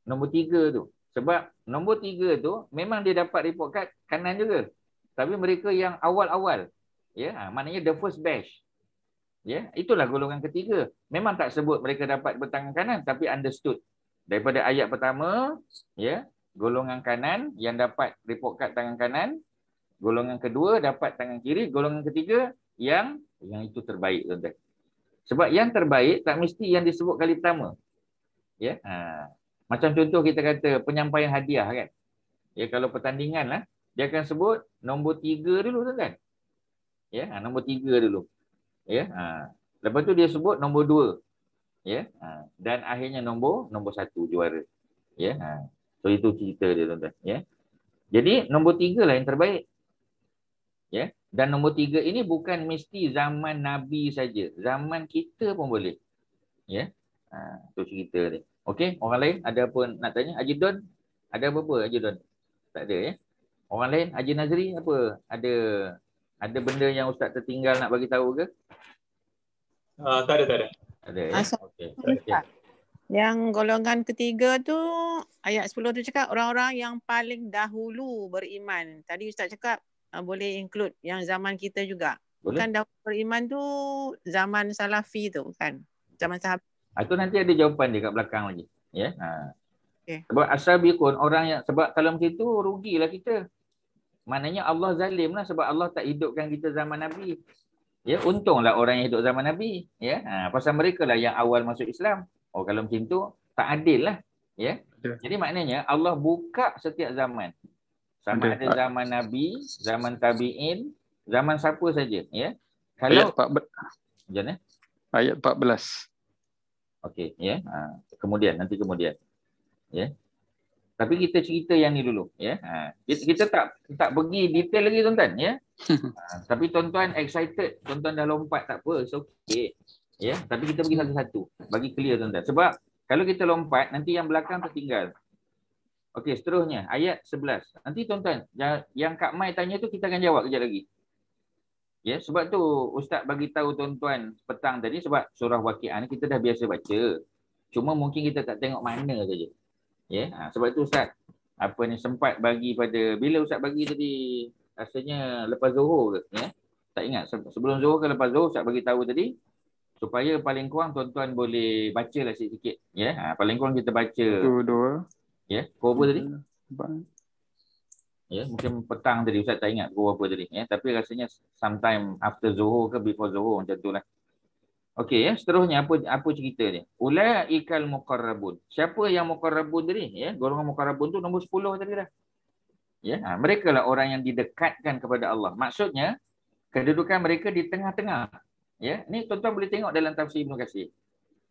S1: Nombor 3 tu. Sebab nombor 3 tu memang dia dapat report kat kanan juga. Tapi mereka yang awal-awal. Ya, maknanya the first batch. Ya, itulah golongan ketiga. Memang tak sebut mereka dapat bertangan kanan, tapi understood. Daripada ayat pertama, ya, golongan kanan yang dapat report card tangan kanan, golongan kedua dapat tangan kiri, golongan ketiga yang itu terbaik, tuan-tuan. Sebab yang terbaik tak mesti yang disebut kali pertama. Ya, macam contoh kita kata penyampaian hadiah kan. Ya, kalau pertandingan lah, dia akan sebut nombor 3 dulu, tuan-tuan. Ya, nombor 3 dulu. Ya, lepas tu dia sebut nombor 2. Ya, dan akhirnya nombor 1 juara. Ya, so itu cerita dia, tuan-tuan. Ya, jadi nombor 3 lah yang terbaik. Ya, dan nombor 3 ini bukan mesti zaman Nabi saja, zaman kita pun boleh. Ya, itu cerita dia. Okey, orang lain ada apa nak tanya? Haji Don, ada apa-apa Haji Don? Tak ada ya. Orang lain, Haji Nazri apa? Ada benda yang ustaz tertinggal nak bagi tahu ke?
S2: Tak ada.
S1: Ada ya. Okey.
S6: Yang golongan ketiga tu, ayat 10 tu cakap orang-orang yang paling dahulu beriman. Tadi Ustaz cakap boleh include yang zaman kita juga.
S1: Boleh.
S6: Kan dahulu beriman tu zaman Salafi tu kan? Zaman sahabat.
S1: Itu nanti ada jawapan dia kat belakang lagi. Ya.
S6: Okey.
S1: Sebab as-sabiqun orang yang, sebab kalau macam tu rugilah kita. Maknanya Allah zalim lah sebab Allah tak hidupkan kita zaman Nabi. Ya, untunglah orang yang hidup zaman Nabi. Ya, pasal mereka lah yang awal masuk Islam. Oh, kalau macam tu tak adil lah. Ya. Jadi maknanya Allah buka setiap zaman. Sama ada zaman Nabi, zaman tabi'in, zaman siapa saja. Ya. Kalau
S4: Ayat 14.
S1: Okey, ya. Kemudian. Ya. Tapi kita cerita yang ni dulu, ya. Kita tak pergi detail lagi, tuan-tuan, ya. Tapi tuan-tuan excited, tuan-tuan dah lompat, tak apa, it's okay. Ya, tapi kita pergi satu-satu, bagi clear, tuan-tuan. Sebab kalau kita lompat, nanti yang belakang tertinggal. Okey, seterusnya ayat 11. Nanti tuan-tuan, yang Kak Mai tanya tu kita akan jawab kejap lagi. Ya, sebab tu Ustaz bagi tahu tuan-tuan petang tadi sebab surah Waqiah ni kita dah biasa baca. Cuma mungkin kita tak tengok mana saja. Ya, sebab tu Ustaz sempat bagi pada bila Ustaz bagi tadi, rasanya lepas Zuhur ke, ya? Tak ingat sebelum Zuhur ke lepas Zuhur Ustaz bagi tahu tadi supaya paling kurang tuan-tuan boleh bacalah sikit-sikit, ya. Paling kurang kita baca
S4: 2.
S1: Ya, pukul apa tadi? Ya, mungkin petang tadi Ustaz tak ingat pukul apa tadi, ya. Tapi rasanya sometime after Zuhur ke before Zuhur macam itulah. Okey, ya, seterusnya apa cerita dia? Ulaikal muqarrabun. Siapa yang muqarrabun tadi, ya? Golongan muqarrabun tu nombor 10 tadi dah. Ya, mereka lah orang yang didekatkan kepada Allah. Maksudnya kedudukan mereka di tengah-tengah. Ya, ni tuan-tuan boleh tengok dalam tafsir Ibnu Katsir.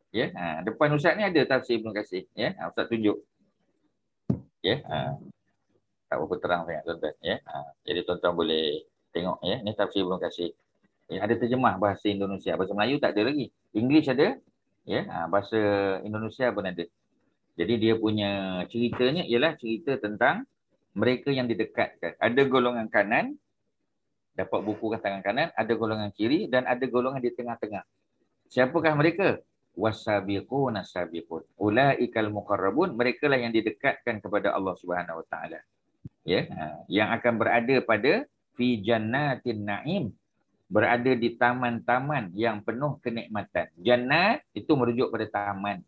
S1: Ya, depan Ustaz ni ada tafsir Ibnu Katsir, ya. Ustaz tunjuk. Ya, tak berapa terang sangat, tuan-tuan, ya. Jadi tuan-tuan boleh tengok, ya. Ni tafsir Ibnu Katsir. Ya, ada terjemah bahasa Indonesia. Bahasa Melayu tak ada lagi. English ada. Ya, bahasa Indonesia pun ada. Jadi dia punya ceritanya ialah cerita tentang mereka yang didekatkan. Ada golongan kanan, dapat buku kat tangan kanan. Ada golongan kiri dan ada golongan di tengah-tengah. Siapakah mereka? Wasabiqun as-sabiqun. Ulaikal muqarrabun. Mereka lah yang didekatkan kepada Allah Subhanahu Wa Taala. Ya, yang akan berada pada fi jannatin na'im. berada di taman-taman yang penuh kenikmatan. Jannat itu merujuk pada taman.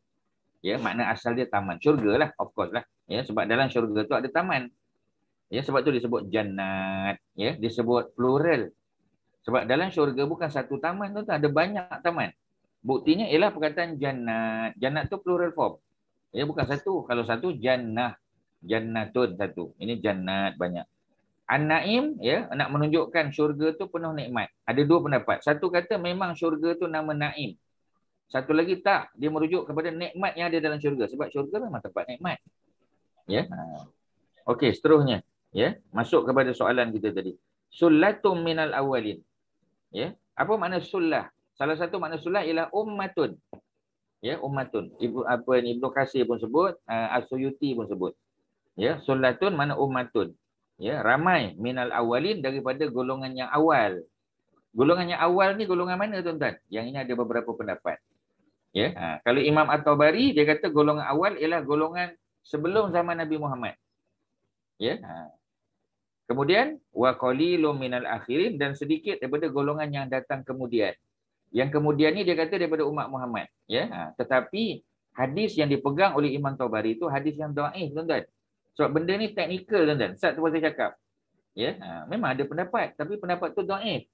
S1: Ya, makna asal dia taman. Syurga lah, of course lah. Ya, sebab dalam syurga tu ada taman. Ya, sebab tu disebut jannat. Ya, disebut plural. Sebab dalam syurga bukan satu taman tu, ada banyak taman. Buktinya ialah perkataan jannat. Jannat tu plural form. Ya, bukan satu. Kalau satu jannah. Jannatun satu. Ini jannat banyak. An-Naim, ya, nak menunjukkan syurga tu penuh nikmat. Ada dua pendapat. Satu kata memang syurga tu nama Naim. Satu lagi tak, dia merujuk kepada nikmat yang ada dalam syurga. Sebab syurga memang tempat nikmat. Ya. Okey, seterusnya, ya, masuk kepada soalan kita tadi. Sullatum minal awwalin. Ya, apa makna sullah? Salah satu makna sullah ialah ummatun. Ya, ummatun. Ibnu Katsir pun sebut, As-Suyuti pun sebut. Ya, sullatun makna ummatun. Ya, ramai minal awwalin daripada golongan yang awal. Golongan yang awal ni golongan mana tuan-tuan? Yang ini ada beberapa pendapat. Ya, kalau Imam At-Tabari dia kata golongan awal ialah golongan sebelum zaman Nabi Muhammad. Ya. Kemudian wa qalilum minal akhirin, dan sedikit daripada golongan yang datang kemudian. Yang kemudian ni dia kata daripada umat Muhammad. Ya. Tetapi hadis yang dipegang oleh Imam Tabari itu hadis yang dhaif, tuan-tuan. Sebab benda ni teknikal, tuan-tuan. Ustaz tu pasal cakap. Ya, memang ada pendapat, tapi pendapat tu dhaif.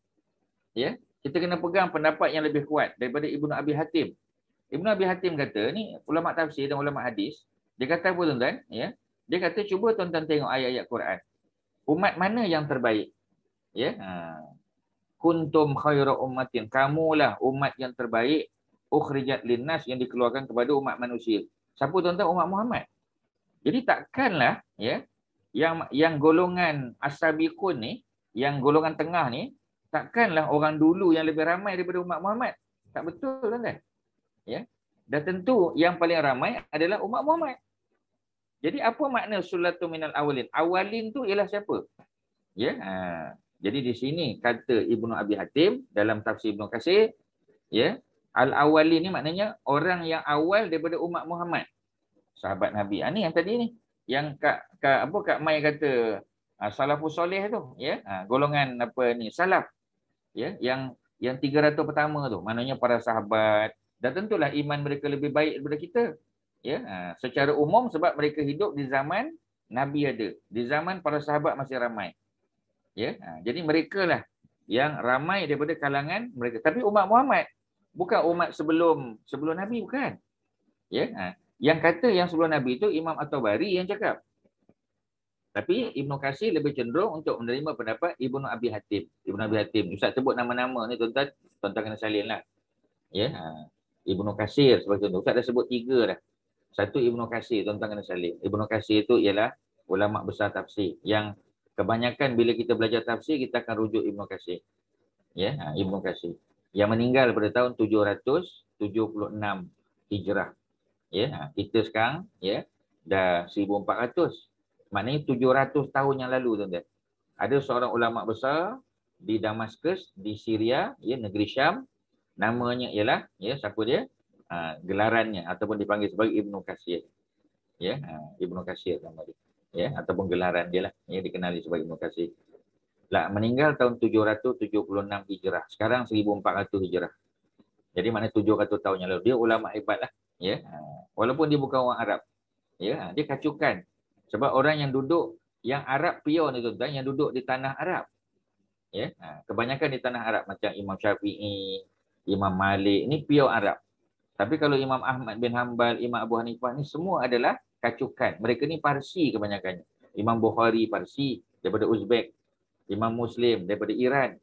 S1: Ya, kita kena pegang pendapat yang lebih kuat daripada Ibnu Abi Hatim. Ibnu Abi Hatim kata, ni ulama tafsir dan ulama hadis, dia kata apa tuan-tuan? Ya, dia kata cuba tuan-tuan tengok ayat-ayat Quran. Umat mana yang terbaik? Ya, kuntum khairu ummatin, kamulah umat yang terbaik, ukhrijat linnas, yang dikeluarkan kepada umat manusia. Siapa tuan-tuan? Umat Muhammad. Jadi takkanlah, ya, yang golongan as-sabiqun ni, yang golongan tengah ni, takkanlah orang dulu yang lebih ramai daripada umat Muhammad. Tak betul, tuan-tuan. Ya. Dan tentu yang paling ramai adalah umat Muhammad. Jadi apa makna sullatu minal awalin? Awalin tu ialah siapa? Ya. Jadi di sini kata Ibnu Abi Hatim dalam tafsir Ibnu Katsir, ya, al-awalin ni maknanya orang yang awal daripada umat Muhammad. Sahabat Nabi. Ini yang tadi ni. Yang Kak Mai kata salafus soleh tu, ya. Golongan apa ni? Salaf. Ya, yang 300 pertama tu, maknanya para sahabat. Dan tentulah iman mereka lebih baik daripada kita. Ya, secara umum sebab mereka hidup di zaman Nabi ada. Di zaman para sahabat masih ramai. Ya, jadi mereka lah yang ramai daripada kalangan mereka. Tapi umat Muhammad bukan umat sebelum Nabi, bukan. Ya, yang kata yang sebelum Nabi itu Imam At-Tabari yang cakap. Tapi Ibnu Katsir lebih cenderung untuk menerima pendapat Ibnu Abi Hatim. Ibnu Abi Hatim. Ustaz sebut nama-nama ni tuan-tuan kena salin lah. Ya, Ibnu Katsir sebagai contoh. Ustaz dah sebut 3 dah. Satu Ibnu Katsir, tuan-tuan kena salin. Ibnu Katsir itu ialah ulama besar tafsir yang kebanyakan bila kita belajar tafsir kita akan rujuk Ibnu Katsir. Ya, Ibnu Katsir yang meninggal pada tahun 776 Hijrah. Ya, kita sekarang, ya, dah 1400. Maknanya 700 tahun yang lalu, tuan-tuan. Ada seorang ulama besar di Damaskus, di Syria, ya, negeri Syam. Namanya ialah, ya, siapa dia? Gelarannya ataupun dipanggil sebagai Ibnu Katsir. Ya, Ibnu Katsir nama dia. Ya, ataupun gelaran dia lah, ya, dikenali sebagai Ibnu Katsir. Lah, meninggal tahun 776 Hijrah. Sekarang 1400 Hijrah. Jadi maknanya 700 tahun yang lalu. Dia ulama hebat lah. Ya, walaupun dia bukan orang Arab. Ya, dia kacukan. Sebab orang yang duduk, yang Arab pure ni tuan-tuan, yang duduk di tanah Arab. Ya, kebanyakan di tanah Arab macam Imam Syafi'i, Imam Malik, ni pure Arab. Tapi kalau Imam Ahmad bin Hanbal, Imam Abu Hanifah ni semua adalah kacukan. Mereka ni Parsi kebanyakannya. Imam Bukhari Parsi daripada Uzbek, Imam Muslim daripada Iran.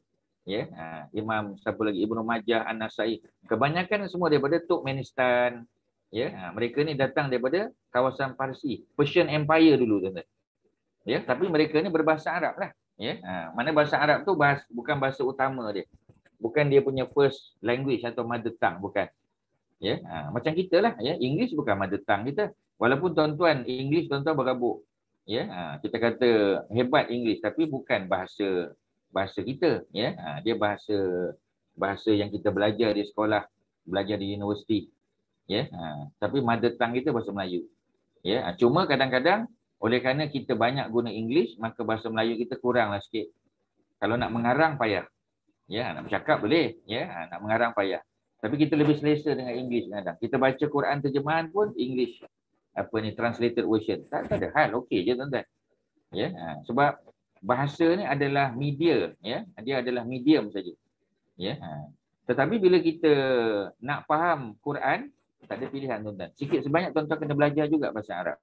S1: Ya, Imam siapa lagi? Ibnu Majah, An-Nasai. Kebanyakan semua daripada Turkmenistan. Ya, mereka ni datang daripada kawasan Parsi, Persian Empire dulu, tuan-tuan. Ya, tapi mereka ni berbahasa Arab lah. Ya, mana bahasa Arab tu bukan bahasa utama dia. Bukan dia punya first language atau mother tongue, bukan. Ya, macam kita lah, ya, English bukan mother tongue kita. Walaupun tuan-tuan English tuan-tuan berabuk. Ya, kita kata hebat English tapi bukan bahasa kita, ya. Dia bahasa yang kita belajar di sekolah, belajar di universiti. Ya, tapi mother tongue kita bahasa Melayu. Ya, cuma kadang-kadang oleh kerana kita banyak guna English, maka bahasa Melayu kita kuranglah sikit. Kalau nak mengarang payah. Ya, nak bercakap boleh, ya, nak mengarang payah. Tapi kita lebih selesa dengan English kadang. Kita baca Quran terjemahan pun English apa ni translated version. Tak ada hal, okey je tuan-tuan. Ya, sebab bahasa ni adalah media, ya. Dia adalah medium saja. Ya. Tetapi bila kita nak faham Quran, tak ada pilihan tuan-tuan. Sikit sebanyak tuan-tuan kena belajar juga bahasa Arab.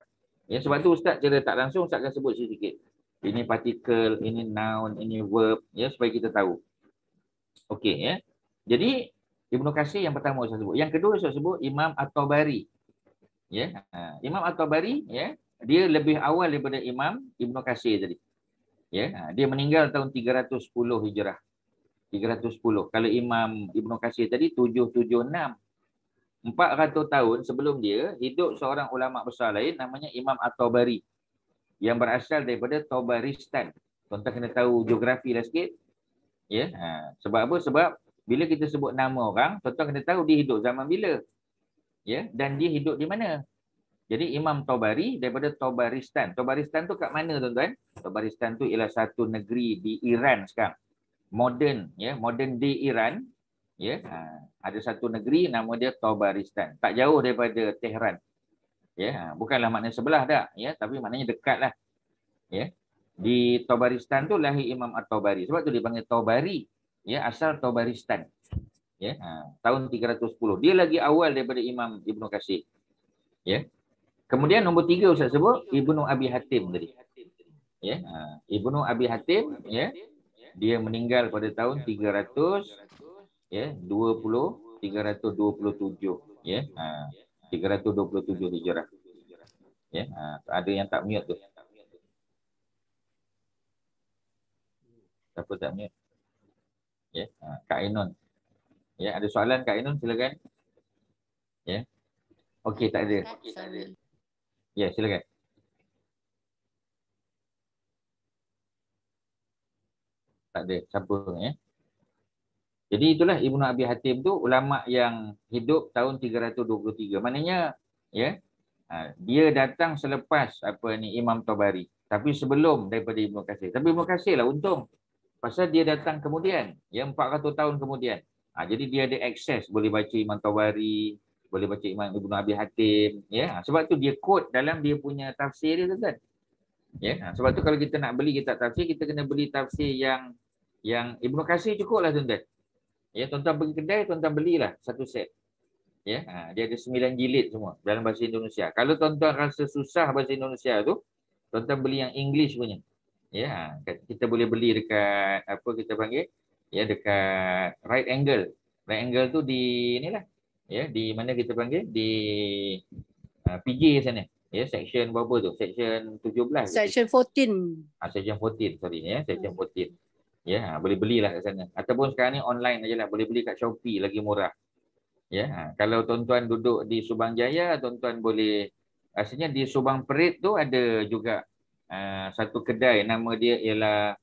S1: Ya, sebab tu ustaz cara tak langsung ustaz akan sebut sikit. Ini partikel, ini noun, ini verb, ya, supaya kita tahu. Okey, ya. Jadi Ibnu Katsir yang pertama saya sebut. Yang kedua saya sebut Imam At-Tabari. Ya. Imam At-Tabari, ya, dia lebih awal daripada Imam Ibnu Katsir tadi. Ya, dia meninggal tahun 310 Hijrah. 310. Kalau Imam Ibnu Katsir tadi 776. 400 tahun sebelum dia hidup seorang ulama besar lain namanya Imam At-Tabari yang berasal daripada Tabaristan. Tuan-tuan kena tahu geografi lah sikit. Ya, sebab apa? Sebab bila kita sebut nama orang, tuan-tuan kena tahu dia hidup zaman bila. Ya, dan dia hidup di mana. Jadi Imam Tabari daripada Tabaristan. Tabaristan tu kat mana tuan-tuan? Tabaristan tu ialah satu negeri di Iran sekarang. Modern, ya, modern day Iran. Ya, ada satu negeri nama dia Tabaristan. Tak jauh daripada Tehran. Ya, bukanlah maknanya sebelah dah, ya, tapi maknanya dekatlah. Ya. Di Tabaristan tu lahir Imam At-Tabari. Sebab tu dia panggil Tabari. Ya, asal Tabaristan. Ya, tahun 310. Dia lagi awal daripada Imam Ibnu Katsir. Ya. Kemudian nombor 3 Ustaz sebut Ibnu Abi Hatim tadi. Ya, Ibnu Abi Hatim, ya. Dia meninggal pada tahun 327, ya. 327 Hijrah. Ya, ada yang tak mute tu. Siapa tak mute? Ya, Kak Ainun. Ya, ada soalan Kak Ainun, silakan. Ya. Okey, tak ada. Ya, silakan. Tak ada siapa, ya. Jadi itulah Ibnu Abi Hatim tu ulama yang hidup tahun 323. Maknanya, ya, dia datang selepas apa ni Imam Tabari, tapi sebelum daripada Ibnu Katsir. Tapi Ibnu Katsir lah untung. Pasal dia datang kemudian, ya, 400 tahun kemudian. Jadi dia ada akses boleh baca Imam Tabari, boleh baca Imam Ibnu Abi Hatim, ya. Sebab tu dia quote dalam dia punya tafsir dia tuan. Ya, sebab tu kalau kita nak beli kitab tafsir, kita kena beli tafsir yang Ibnu Katsir cukuplah tuan-tuan. Ya, tuan-tuan pergi kedai, tuan-tuan belilah satu set. Ya, dia ada 9 jilid semua dalam bahasa Indonesia. Kalau tuan-tuan rasa susah bahasa Indonesia tu, tuan-tuan beli yang English punya. Ya, kita boleh beli dekat apa kita panggil, ya, dekat Right Angle. Right Angle tu di inilah. Ya, di mana kita panggil di PJ sana. Ya, section berapa tu? Section 17.
S7: Section 14.
S1: Section 14, sorry, ya, section 14. Ya, boleh belilah kat sana. Ataupun sekarang ni online ajalah, boleh beli kat Shopee lagi murah. Ya, kalau tuan-tuan duduk di Subang Jaya, tuan-tuan boleh, rasanya di Subang Perit tu ada juga satu kedai, nama dia ialah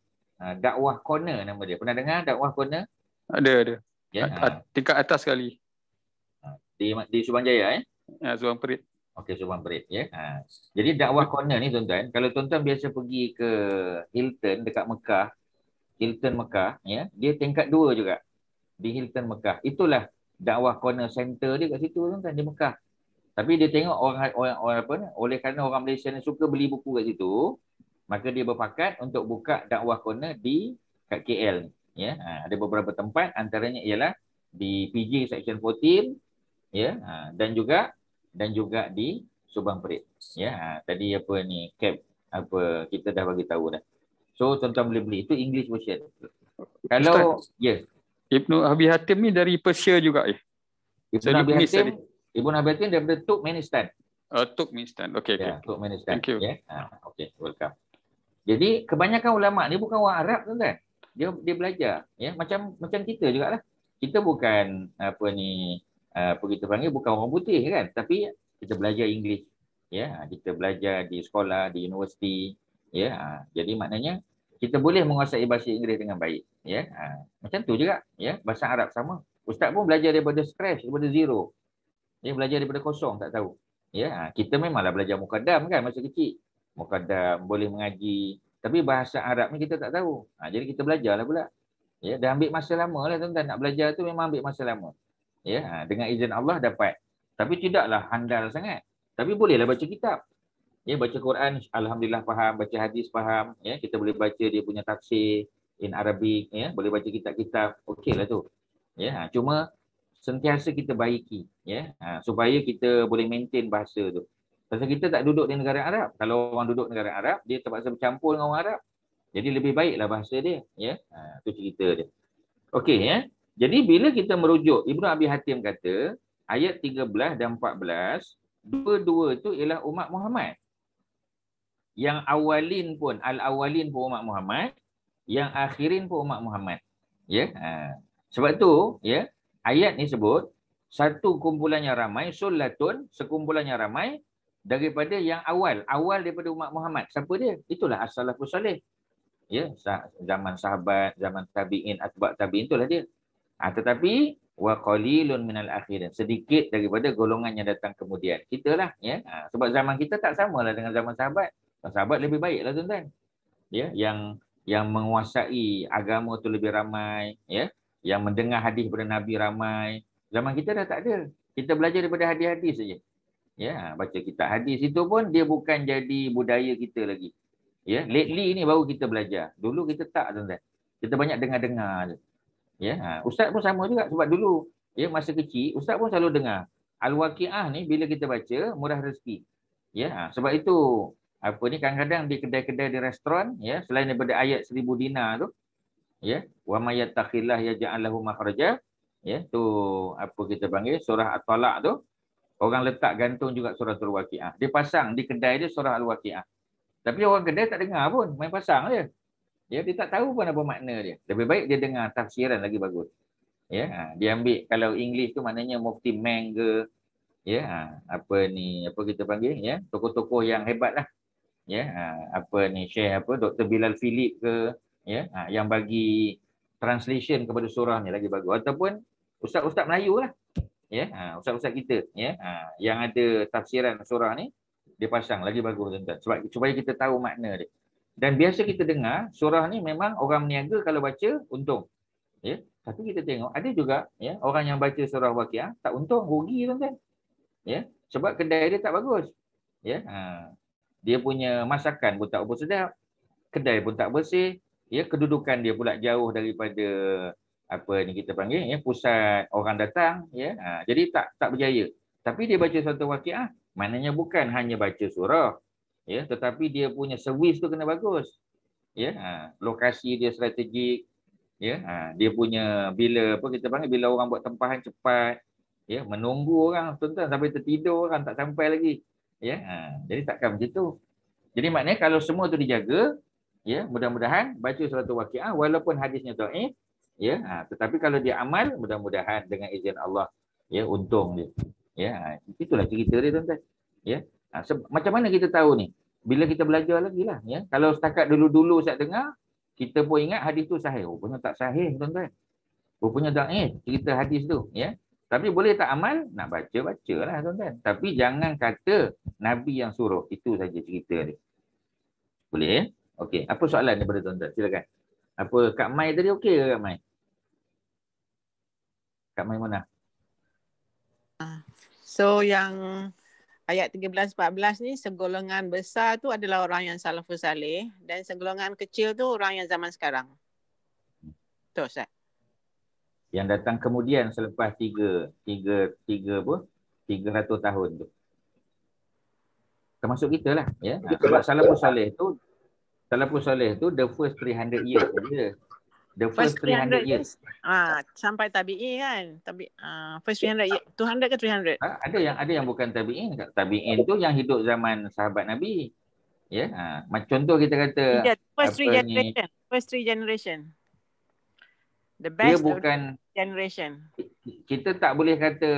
S1: Dakwah Corner nama dia. Pernah dengar Dakwah Corner?
S4: Ada.
S1: Ya,
S4: Tingkat atas sekali.
S1: di Subang Jaya,
S4: Ya, Subang Perit.
S1: Okey, Subang Perit, ya. Jadi Dakwah Corner ni tuan-tuan, kalau tuan-tuan biasa pergi ke Hilton dekat Mekah, Hilton Mekah, ya, dia tingkat 2 juga di Hilton Mekah. Itulah Dakwah Corner Center dia kat situ tuan-tuan, di Mekah. Tapi dia tengok orang apa ni, oleh kerana orang Malaysia ni suka beli buku kat situ, maka dia berpakat untuk buka Dakwah Corner kat KL ni. Ya, ada beberapa tempat, antaranya ialah di PJ Section 14, ya, dan juga di Subang Perit. Ya, tadi apa ni cap apa kita dah bagi tahu dah. So tuan-tuan boleh beli, itu English version. Kalau ya,
S4: Ibnu Abi Hatim ni dari Persia juga
S1: Ibnu Abi Hatim daripada Turkmenistan.
S4: Turkmenistan. Okey.
S1: Ya, Turkmenistan.
S4: Thank you.
S1: Ya. Okey, welcome. Jadi kebanyakan ulama ni bukan orang Arab tuan-tuan. Dia belajar, ya, macam kita jugalah. Kita bukan apa ni apa kita panggil, bukan orang putih kan, tapi kita belajar English. Ya, kita belajar di sekolah, di universiti, ya. Jadi maknanya kita boleh menguasai bahasa Inggeris dengan baik, ya. Macam tu juga, ya, bahasa Arab sama. Ustaz pun belajar daripada scratch, daripada zero. Dia belajar daripada kosong, tak tahu. Ya, kita memanglah belajar mukaddam kan masa kecil. Mukaddam, boleh mengaji, tapi bahasa Arab ni kita tak tahu. Jadi kita belajarlah pula. Ya, dah ambil masa lama lah tuan-tuan. Nak belajar tu memang ambil masa lama. Ya, dengan izin Allah dapat. Tapi tidaklah handal sangat. Tapi bolehlah baca kitab. Ya, baca Quran alhamdulillah faham, baca hadis faham, ya, kita boleh baca dia punya tafsir in Arabic, ya, boleh baca kitab-kitab. Okeylah tu. Ya, cuma sentiasa kita baiki, ya, supaya kita boleh maintain bahasa tu. Pasal kita tak duduk di negara Arab. Kalau orang duduk negara Arab, dia terpaksa bercampur dengan orang Arab. Jadi lebih baiklah bahasa dia, ya. Tu cerita dia. Okey, ya. Jadi bila kita merujuk Ibnu Abi Hatim kata ayat 13 dan 14, dua-dua tu ialah umat Muhammad. Yang awalin pun, al-awalin pun umat Muhammad, yang akhirin pun umat Muhammad. Ya. Sebab tu, ya, ayat ni sebut satu kumpulannya ramai, sullatun, sekumpulannya ramai daripada yang awal daripada umat Muhammad. Siapa dia? Itulah as-salafus salih. Ya, zaman sahabat, zaman tabi'in, atba' tabi'in, itulah dia. Tetapi wa qalilun minal akhirin, sedikit daripada golongan yang datang kemudian. Kitalah, ya. Sebab zaman kita tak samalah dengan zaman sahabat. Sahabat lebih baiklah tuan-tuan. Ya, yang menguasai agama tu lebih ramai, ya. Yang mendengar hadis daripada Nabi ramai. Zaman kita dah tak ada. Kita belajar daripada hadis-hadis saja. Ya, baca kitab hadis itu pun dia bukan jadi budaya kita lagi. Ya, lately ni baru kita belajar. Dulu kita tak, tuan-tuan. Kita banyak dengar-dengar je. Ya, ustaz pun sama juga sebab dulu ya masa kecil ustaz pun selalu dengar Al-Waqiah ni bila kita baca murah rezeki. Ya, sebab itu apa ni kadang-kadang di kedai-kedai di restoran ya selain daripada ayat 1000 dinar tu ya wa may yattaqillah yaj'al lahu makhraja ya tu apa kita panggil surah At-Talaq tu orang letak gantung juga surah Al-Waqiah. Dia pasang di kedai dia surah Al-Waqiah. Tapi orang kedai tak dengar pun, main pasang je. Ya, dia tak tahu pun apa makna dia. Lebih baik dia dengar tafsiran lagi bagus. Ya, dia ambil kalau English tu maknanya Mufti Meng ke ya, apa ni apa kita panggil ya, tokoh-tokoh yang hebat lah. Ya, apa ni Syekh apa Dr. Bilal Philip ke ya, yang bagi translation kepada surah ni lagi bagus ataupun ustaz-ustaz Melayu lah. Ya, ustaz-ustaz kita ya, yang ada tafsiran surah ni dia pasang lagi bagus tuan-tuan sebab supaya kita tahu makna dia. Dan biasa kita dengar surah ni memang orang meniaga kalau baca untung. Ya, tapi kita tengok ada juga ya orang yang baca surah Waqiah tak untung, rugi tuan-tuan. Ya, sebab kedai dia tak bagus. Ya, dia punya masakan pun tak apa sedap, kedai pun tak bersih, ya kedudukan dia pula jauh daripada apa ni kita panggil ya pusat orang datang ya. Jadi tak berjaya. Tapi dia baca surah Waqiah, maknanya bukan hanya baca surah ya, tetapi dia punya servis tu kena bagus. Ya, lokasi dia strategik. Ya, dia punya bila apa kita panggil bila orang buat tempahan cepat, ya, menunggu orang tuan-tuan sampai tertidur orang tak sampai lagi. Ya, jadi takkan macam tu. Jadi maknanya kalau semua tu dijaga, ya, mudah-mudahan baca surah Waqiah walaupun hadisnya dhaif, ya, tetapi kalau dia amal mudah-mudahan dengan izin Allah, ya, untung dia. Ya, itulah cerita dia tuan-tuan. Ya. Macam mana kita tahu ni? Bila kita belajar lagi lah. Ya. Kalau setakat dulu-dulu saya dengar, kita pun ingat hadis tu sahih. Rupanya tak sahih tuan-tuan. Rupanya dhaif cerita hadis tu. Ya. Tapi boleh tak amal? Nak baca lah tuan-tuan. Tapi jangan kata Nabi yang suruh. Itu saja cerita dia. Boleh ya? Okey. Apa soalan daripada tuan-tuan? Silakan. Apa Kak Mai tadi okey ke Kak Mai? Kak Mai mana?
S6: So yang ayat 13-14 ni segolongan besar tu adalah orang yang salafus salih dan segolongan kecil tu orang yang zaman sekarang. Betul Ustaz?
S1: Yang datang kemudian selepas 300 tahun tu. Termasuk kita lah ya. Sebab salafus salih tu the first 300 years saja. The first 300 years.
S6: Sampai tabi'in kan. First 300 years. 200 ke 300?
S1: Ada yang bukan tabi'in. Tabi'in tu yang hidup zaman sahabat Nabi. Ya, macam contoh kita kata
S6: first three generation. The best
S1: dia bukan
S6: generation.
S1: Kita tak boleh kata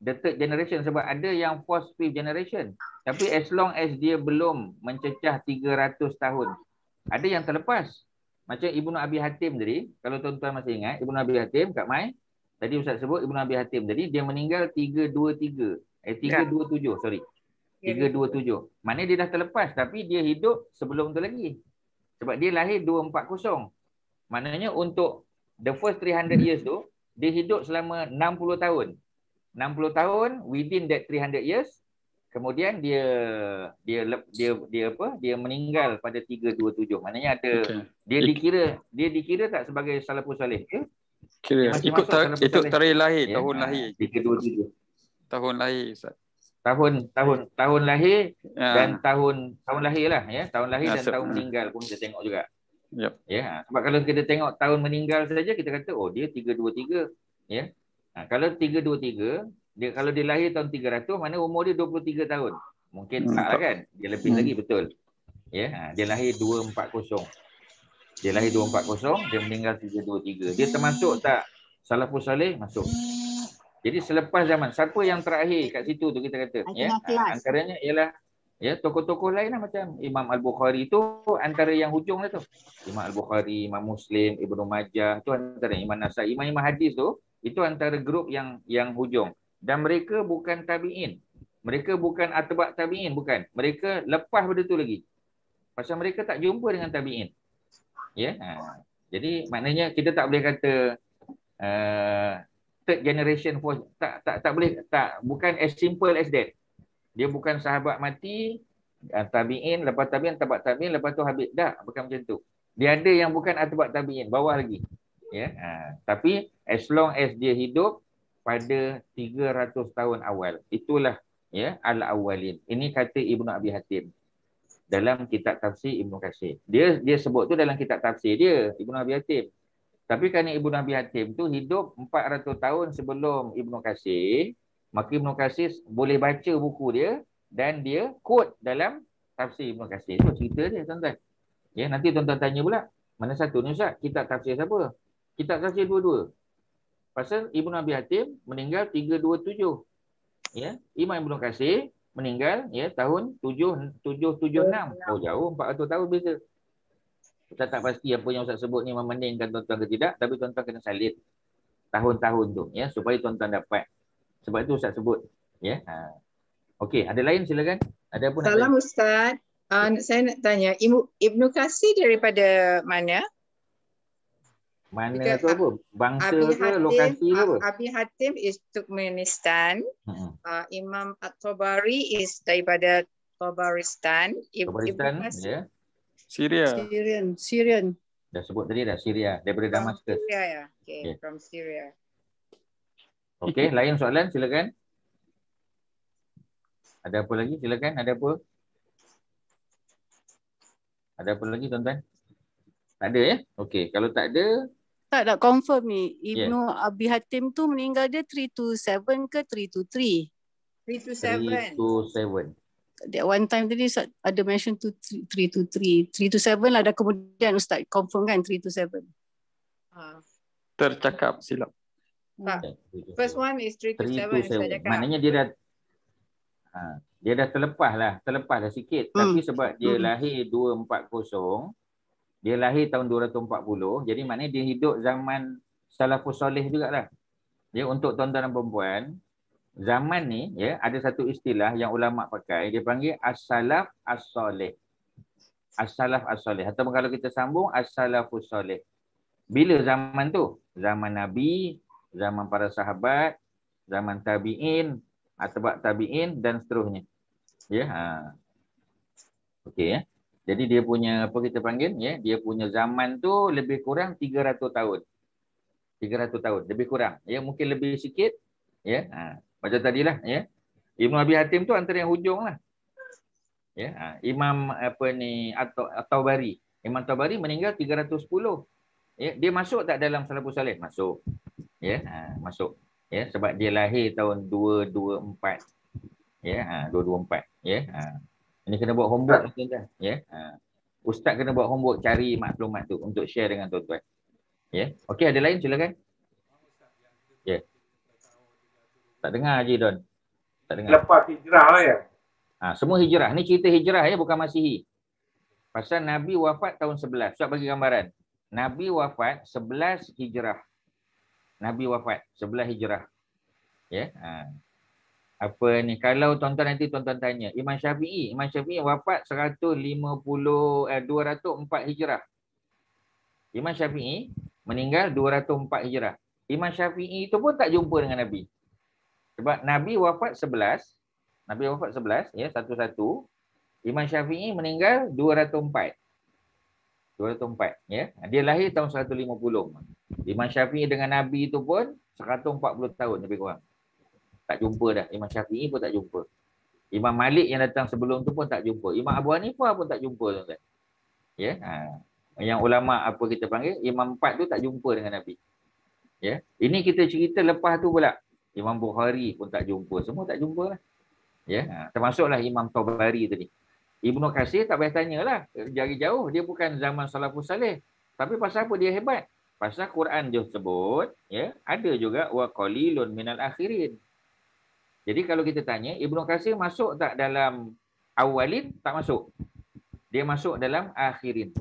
S1: the third generation sebab ada yang fourth, fifth generation. Tapi as long as dia belum mencecah 300 tahun. Ada yang terlepas. Macam Ibnu Abi Hatim tadi, kalau tuan-tuan masih ingat, Ibnu Abi Hatim, Kak Mai, tadi Ustaz sebut Ibnu Abi Hatim tadi, dia meninggal 327, sorry. 327. Maknanya dia dah terlepas, tapi dia hidup sebelum tu lagi. Sebab dia lahir 240. Maknanya untuk the first 300 years tu, dia hidup selama 60 tahun. 60 tahun within that 300 years, kemudian dia meninggal pada 327. Maknanya ada dia dikira tak sebagai salafus salih ke?
S4: Kira ikut tarikh lahir, tahun lahir.
S1: 327.
S4: Tahun lahir Ustaz.
S1: Tahun lahir dan tahun lahir lah ya, tahun lahir dan tahun meninggal pun kita tengok juga.
S4: Yep.
S1: Ya, sebab kalau kita tengok tahun meninggal saja kita kata oh dia 323 ya. Kalau 323 dia kalau dia lahir tahun 300 mana umur dia 23 tahun. Mungkin taklah kan? Dia lebih lagi betul. Ya, dia lahir 240. Dia lahir 240, dia meninggal 323. Dia termasuk tak salafus salih? Masuk. Jadi selepas zaman, siapa yang terakhir kat situ tu kita kata, ya. Antaranya ialah ya tokoh-tokoh lain lah macam Imam Al-Bukhari tu antara yang hujung lah tu. Imam Al-Bukhari, Imam Muslim, Ibnu Majah tu antara Imam Nasai, imam-imam hadis tu itu antara grup yang hujung. Dan mereka bukan tabi'in. Mereka bukan atba' tabi'in, bukan. Mereka lepas pada tu lagi. Pasal mereka tak jumpa dengan tabi'in. Ya. Jadi maknanya kita tak boleh kata third generation tak boleh, bukan as simple as that. Dia bukan sahabat mati, tabi'in, lepas tabi'in, tabat tabi'in, lepas tu habis. Dah, bukan macam tu. Dia ada yang bukan atba' tabi'in, bawah lagi. Ya, tapi as long as dia hidup pada 300 tahun awal, itulah ya al-awwalin. Ini kata Ibnu Abi Hatim dalam kitab tafsir Ibnu Katsir. Dia sebut tu dalam kitab tafsir dia, Ibnu Abi Hatim. Tapi kerana Ibnu Abi Hatim tu hidup 400 tahun sebelum Ibnu Katsir, maka Ibnu Katsir boleh baca buku dia dan dia quote dalam tafsir Ibnu Katsir. Itu cerita dia, tuan-tuan. Ya, nanti tuan-tuan tanya pula, mana satu ni Ustaz? Kitab tafsir siapa? Kitab tafsir dua-dua. Pasal Ibnu Abi Hatim meninggal 327. Ya, Imam Ibnu Katsir meninggal ya tahun 776. Oh jauh, 400 tahun beza. Kita tak pasti apa yang Ustaz sebut ni membandingkan tuan-tuan ke tidak, tapi tuan-tuan kena salin tahun-tahun tu ya supaya tuan-tuan dapat. Sebab itu Ustaz sebut ya. Okey, ada lain silakan. Ada apa?
S9: Salam Ustaz. Saya nak tanya, Ibnu Katsir daripada mana?
S1: Mana tu apa? Bangsa ke, lokasi ke apa?
S9: Abi Hatim is Turkmenistan. Imam At-Tabari is daripada Tabaristan.
S1: Tabaristan, ya.
S7: Syrian.
S1: Dah sebut tadi dah, Syria, daripada Damaskus.
S9: Syria ya. Okay, from Syria.
S1: Okey, lain soalan silakan. Ada apa lagi? Silakan, ada apa? Ada apa lagi tuan-tuan? Tak ada ya? Okey, kalau tak ada,
S7: Tak nak confirm ni. Ibnu Abi Hatim tu meninggal dia 327 ke 323?
S9: 327.
S7: That one time tadi Ustaz ada mention tu 323. 327 lah, dah kemudian Ustaz confirm kan 327.
S4: Tercakap silap.
S9: First one is 327.
S1: Maknanya dia dah terlepas dah sikit. Tapi sebab dia lahir 240, dia lahir tahun 240, jadi maknanya dia hidup zaman salafus soleh jugalah. Ya, untuk tuan-tuan dan perempuan, zaman ni ya ada satu istilah yang ulama pakai, dia panggil as-salaf as-soleh. As-salaf as-soleh atau kalau kita sambung as-salafus soleh. Bila zaman tu? Zaman Nabi, zaman para sahabat, zaman tabi'in, atba' tabi'in dan seterusnya. Ya, okey ya. Jadi dia punya apa kita panggil ya, dia punya zaman tu lebih kurang 300 tahun. 300 tahun lebih kurang. Ya, mungkin lebih sikit ya. Macam tadilah ya. Ibnu Abi Hatim tu antara yang hujung lah. Ya, Imam apa ni At-Tabari. Imam Tabari meninggal 310. Ya, dia masuk tak dalam salafus salih? Masuk. Ya, masuk. Ya, sebab dia lahir tahun 224. Ya, 224 ya. Ini kena buat homework tuan-tuan ya. Ustaz kena buat homework cari maklumat tu untuk share dengan tuan-tuan. Ya. Okey, ada lain silakan. Ya. Tak dengar Haji Don. Tak dengar.
S2: Lepas hijrah lah ya.
S1: Semua hijrah. Ni cerita hijrah ya, bukan Masihi. Pasal Nabi wafat tahun 11. Ustaz bagi gambaran. Nabi wafat 11 hijrah. Nabi wafat 11 hijrah. Ya. Apa ni, kalau tuan-tuan nanti tuan-tuan tanya Imam Syafi'i wafat 204 hijrah. Imam Syafi'i meninggal 204 Hijrah. Imam Syafi'i itu pun tak jumpa dengan Nabi. Sebab Nabi wafat 11. Nabi wafat 11, ya, satu-satu. Imam Syafi'i meninggal 204. 204, ya. Dia lahir tahun 150. Imam Syafi'i dengan Nabi itu pun 140 tahun lebih kurang. Tak jumpa dah. Imam Syafi'i pun tak jumpa. Imam Malik yang datang sebelum tu pun tak jumpa. Imam Abu Hanifah pun tak jumpa, tuan-tuan. Ya. Yang ulama apa kita panggil, Imam 4 tu tak jumpa dengan Nabi. Ya. Ini kita cerita lepas tu pula. Imam Bukhari pun tak jumpa. Semua tak jumpa lah. Ya. Termasuklah Imam Tabari tadi. Ibnu Katsir tak payah tanyalah. Jari jauh. Dia bukan zaman salafus salih. Tapi pasal apa dia hebat? Pasal Quran dia sebut, ya, ada juga wa qalilun minal akhirin. Jadi kalau kita tanya, Ibnu Katsir masuk tak dalam awalin? Tak masuk. Dia masuk dalam akhirin.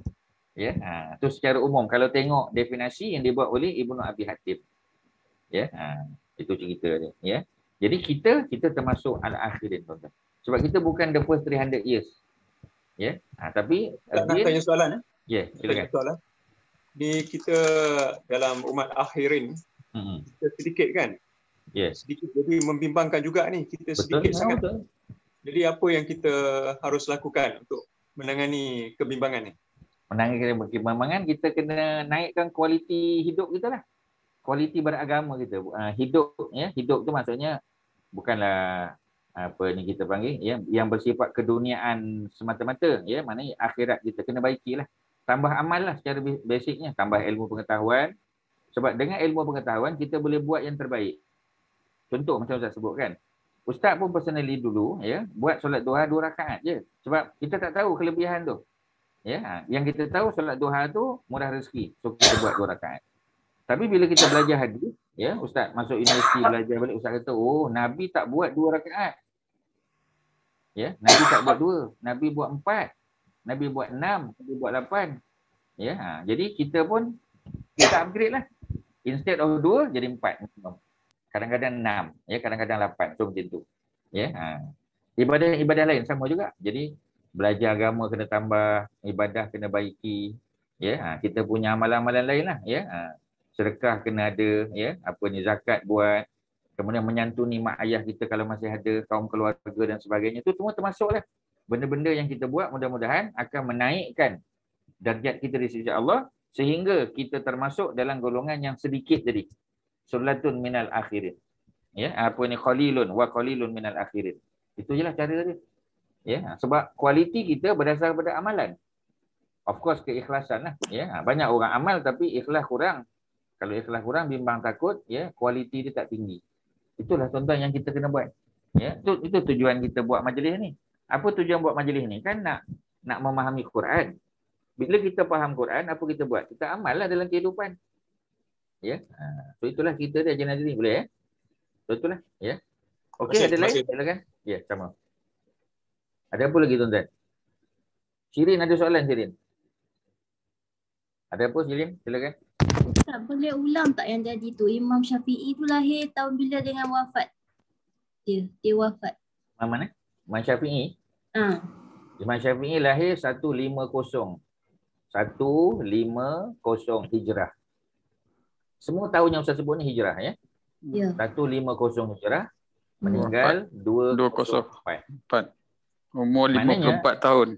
S1: Ya, itu secara umum. Kalau tengok definisi yang dibuat oleh Ibnu Abi Hatim. Ya, itu cerita dia. Ya. Jadi kita termasuk al-akhirin, tuan-tuan. Sebab kita bukan the first 300 years. Ya, tapi
S10: nak tanya soalan.
S1: Ya, silakan.
S10: Soalan. Di kita dalam umat akhirin, kita sedikit kan?
S1: Yes.
S10: Sedikit, jadi membimbangkan juga ni. Kita sedikit sangat. Betul. Jadi apa yang kita harus lakukan untuk menangani kebimbangan ni?
S1: Menangani kebimbangan, kita kena naikkan kualiti hidup kita lah. Kualiti beragama kita. Hidup, ya, hidup tu maksudnya bukanlah apa ni kita panggil, ya, yang bersifat keduniaan semata-mata, ya, maknanya akhirat kita kena baikilah. Tambah amal lah secara basicnya, tambah ilmu pengetahuan. Sebab dengan ilmu pengetahuan kita boleh buat yang terbaik. Contoh macam Ustaz sebut kan. Ustaz pun personally dulu, ya, buat solat duha 2 rakaat je. Sebab kita tak tahu kelebihan tu. Ya, yang kita tahu solat duha tu murah rezeki. So kita buat 2 rakaat. Tapi bila kita belajar hadis, ya, Ustaz masuk universiti belajar balik, Ustaz kata, oh, Nabi tak buat 2 rakaat. Ya, Nabi tak buat 2, Nabi buat 4. Nabi buat 6, Nabi buat 8. Ya, jadi kita pun kita upgrade lah. Instead of 2 jadi 4. Kadang-kadang 6, ya, kadang-kadang 8. So macam tu. Ya, ibadah lain sama juga. Jadi belajar agama kena tambah, ibadah kena baiki. Ya, kita punya amalan-amalan lain lah. Ya, sedekah kena ada. Ya, apa ni, zakat buat. Kemudian menyantuni mak ayah kita kalau masih ada, kaum keluarga dan sebagainya. Itu semua termasuklah. Benda-benda yang kita buat mudah-mudahan akan menaikkan darjat kita di sisi Allah sehingga kita termasuk dalam golongan yang sedikit tadi. Sulatun minal akhirin. Ya, apa ni, qalilun wa qalilun minal akhirin. Itu je lah cara dia. Ya, sebab kualiti kita berdasar pada amalan. Of course keikhlasan lah. Ya, banyak orang amal tapi ikhlas kurang. Kalau ikhlas kurang, bimbang takut, ya, kualiti dia tak tinggi. Itulah tuan-tuan yang kita kena buat. Ya, itu tujuan kita buat majlis ni. Apa tujuan buat majlis ni? Kan nak memahami Quran. Bila kita faham Quran, apa kita buat? Kita amal lah dalam kehidupan. Ya. So itulah kita dia jenazah ni. Boleh ya? Betul lah. Ya. Okey, ada lain? Silakan. Ya, sama. Ada apa lagi tuan-tuan? Shirin ada soalan, Shirin? Ada apa, Shirin? Silakan.
S11: Tak boleh ulang tak yang jadi tu? Imam Syafi'i tu lahir tahun bila dengan wafat? Dia wafat.
S1: Mana? Imam Syafi'i? Imam Syafi'i lahir 150. 150 Hijrah. Semua tahun yang Ustaz sebut ni Hijrah, ya?
S11: Ya.
S1: 150 Hijrah. Meninggal 204.
S4: Umur 54 tahun.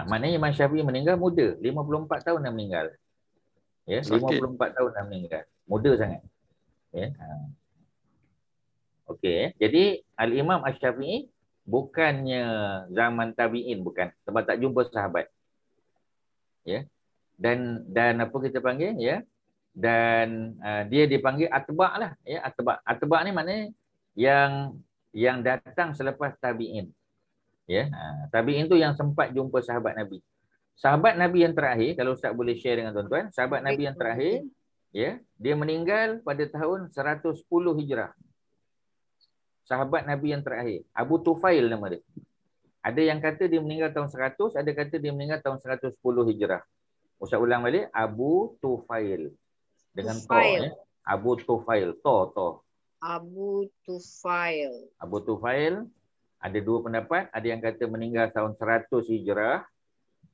S1: Maknanya Imam Syafi'i meninggal muda. 54 tahun dah meninggal. Ya,
S4: Sakit.
S1: 54 tahun dah meninggal. Muda sangat. Ya. Okey, jadi Al-Imam Asy-Syafi'i bukannya zaman tabi'in, bukan. Sebab tak jumpa sahabat. Ya. Dan apa kita panggil, ya? Dan dia dipanggil atba' lah, ya, atba'. Atba' ni maknanya yang datang selepas tabi'in. Ya, tabi'in tu yang sempat jumpa sahabat Nabi. Sahabat Nabi yang terakhir, kalau Ustaz boleh share dengan tuan-tuan, sahabat Nabi yang terakhir, ya, dia meninggal pada tahun 110 Hijrah. Sahabat Nabi yang terakhir, Abu Tufail nama dia. Ada yang kata dia meninggal tahun 100, ada kata dia meninggal tahun 110 Hijrah. Ustaz ulang balik, Abu Tufail. Dengan to, ya. Abu Tufail, to.
S9: Abu Tufail.
S1: Abu Tufail, ada dua pendapat, ada yang kata meninggal tahun 100 Hijrah,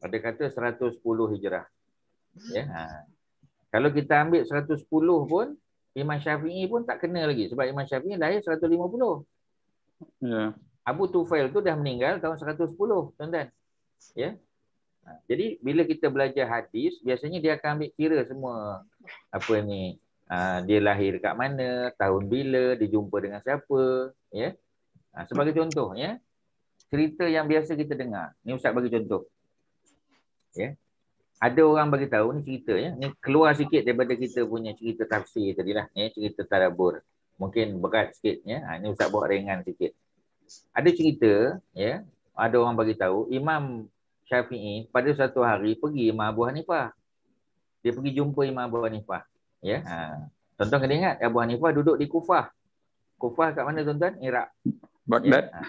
S1: ada kata 110 Hijrah. Ya. Kalau kita ambil 110 pun, Imam Syafi'i pun tak kena lagi. Sebab Imam Syafi'i lahir 150.
S4: Ya.
S1: Abu Tufail tu dah meninggal tahun 110, tuan-tuan. Ya. Jadi bila kita belajar hadis, biasanya dia akan ambil kira semua apa ni, dia lahir kat mana, tahun bila, dia jumpa dengan siapa, ya. Sebagai contoh, ya. Cerita yang biasa kita dengar. Ni Ustaz bagi contoh. Ya. Ada orang bagi tahu ni cerita, ya. Ni keluar sikit daripada kita punya cerita tafsir tadilah, ya, cerita tadabbur. Mungkin berat sikit, ya. Ni Ustaz buat ringan sikit. Ada cerita, ya, ada orang bagi tahu Imam Syafi'i pada satu hari pergi Imam Abu Hanifah. Dia pergi jumpa Imam Abu Hanifah, ya. Tuan-tuan kena ingat Abu Hanifah duduk di Kufah. Kufah kat mana tuan-tuan? Iraq.
S4: Baghdad.
S1: Ya.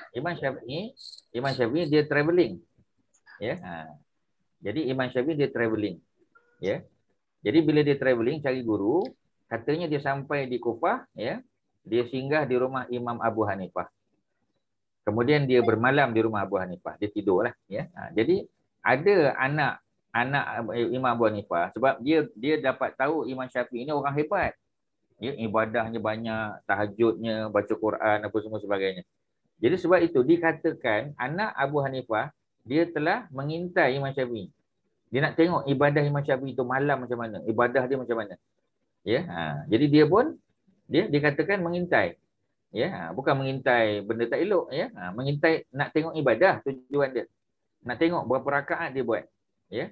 S1: Imam Syafi'i dia travelling. Ya. Jadi Imam Syafi'i dia travelling. Ya. Jadi bila dia travelling cari guru, katanya dia sampai di Kufah, ya. Dia singgah di rumah Imam Abu Hanifah. Kemudian dia bermalam di rumah Abu Hanifah. Dia tidurlah, ya. Jadi ada anak Imam Abu Hanifah, sebab dia dapat tahu Imam Syafi'i ini orang hebat. Ya, ibadahnya banyak, tahajudnya, baca Quran apa semua sebagainya. Jadi sebab itu dikatakan anak Abu Hanifah dia telah mengintai Imam Syafi'i. Dia nak tengok ibadah Imam Syafi'i itu malam macam mana, ibadah dia macam mana. Ya, jadi dia pun dikatakan mengintai. Ya, bukan mengintai benda tak elok, ya. Mengintai nak tengok ibadah, tujuan dia. Nak tengok berapa rakaat dia buat. Ya.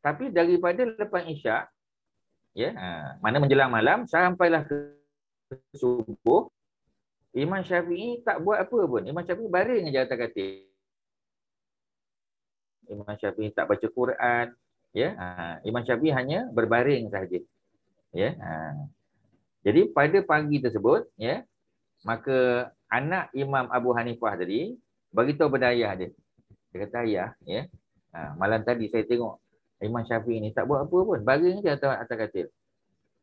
S1: Tapi daripada lepas Isyak, ya, mana menjelang malam sampailah ke subuh, Imam Syafi'i tak buat apa pun. Imam Syafi'i baring aja atas katil. Imam Syafi'i tak baca Quran, ya. Imam Syafi'i hanya berbaring sahaja. Ya. Jadi pada pagi tersebut, ya, maka anak Imam Abu Hanifah tadi beritahu pada ayah dia. Dia kata, ayah, ya, malam tadi saya tengok Imam Syafi'i ni tak buat apa pun, baring je atas katil.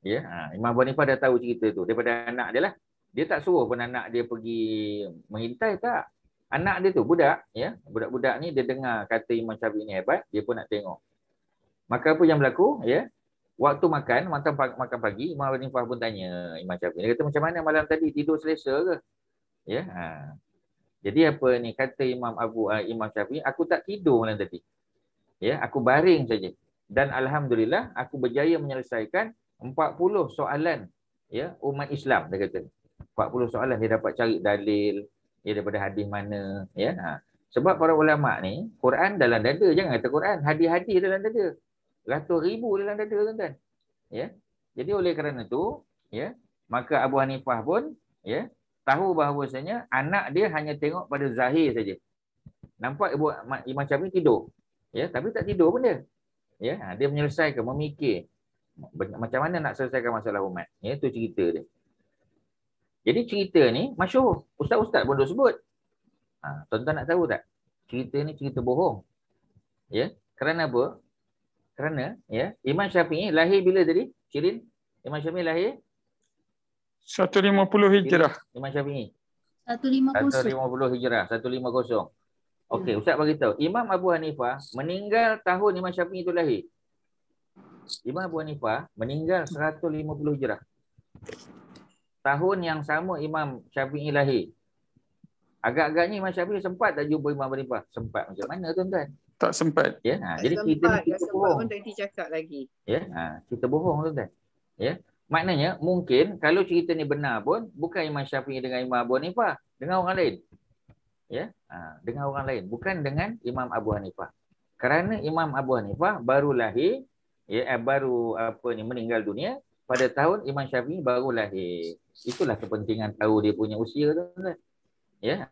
S1: Ya, Imam Abu Hanifah dah tahu cerita tu daripada anak dia lah. Dia tak suruh pun anak dia pergi mengintai, tak. Anak dia tu budak, ya, budak-budak ni dia dengar kata Imam Syafi'i ni hebat, dia pun nak tengok. Maka apa yang berlaku, ya? Waktu makan pagi, Imam Abu Hanifah pun tanya Imam Syafi'i. Dia kata, macam mana malam tadi, tidur selesa ke? Ya. Jadi apa ni kata Imam Syafi'i, aku tak tidur malam tadi. Ya, aku baring saja. Dan alhamdulillah aku berjaya menyelesaikan 40 soalan, ya, umat Islam, dia kata. 40 soalan dia dapat cari dalil, ya, daripada hadis mana, ya. Sebab para ulama ni Quran dalam dada, jangan kata Quran, hadis-hadis dalam dada. Ratus ribu dalam dada, tuan-tuan. Ya. Jadi oleh kerana itu, ya, maka Abu Hanifah pun, ya, tahu bahawasanya anak dia hanya tengok pada zahir saja. Nampak Imam Syafi'i tidur. Ya, tapi tak tidur pun dia. Ya, dia menyelesaikan, memikir macam mana nak selesaikan masalah umat. Ya, itu cerita dia. Jadi cerita ni masyhur. Ustaz-ustaz pun dah sebut. Tuan-tuan nak tahu tak? Cerita ni cerita bohong. Ya, kerana apa? Kerana, ya, Imam Syafi'i lahir bila tadi? Shirin? Imam Syafi'i lahir
S4: 150 Hijrah.
S1: Imam Syafi'i
S11: 150.
S1: 150 Hijrah, 150. Okey, Ustaz bagi tahu. Imam Abu Hanifah meninggal tahun Imam Syafi'i itu lahir. Imam Abu Hanifah meninggal 150 Hijrah. Tahun yang sama Imam Syafi'i lahir. Agak-agaknya Imam Syafi'i sempat tak jumpa Imam Abu Hanifah? Sempat macam mana, tuan-tuan?
S4: Tak sempat.
S1: Ya, jadi kita ni cerita bohong.
S9: Pun tadi cakap lagi.
S1: Ya, cerita bohong, tuan-tuan. Ya. Maknanya mungkin kalau cerita ni benar pun bukan Imam Syafi'i dengan Imam Abu Hanifah, dengan orang lain. Ya, dengan orang lain, bukan dengan Imam Abu Hanifah. Kerana Imam Abu Hanifah baru lahir, ya, baru meninggal dunia pada tahun Imam Syafi'i baru lahir. Itulah kepentingan tahu dia punya usia, tuan-tuan. Ya.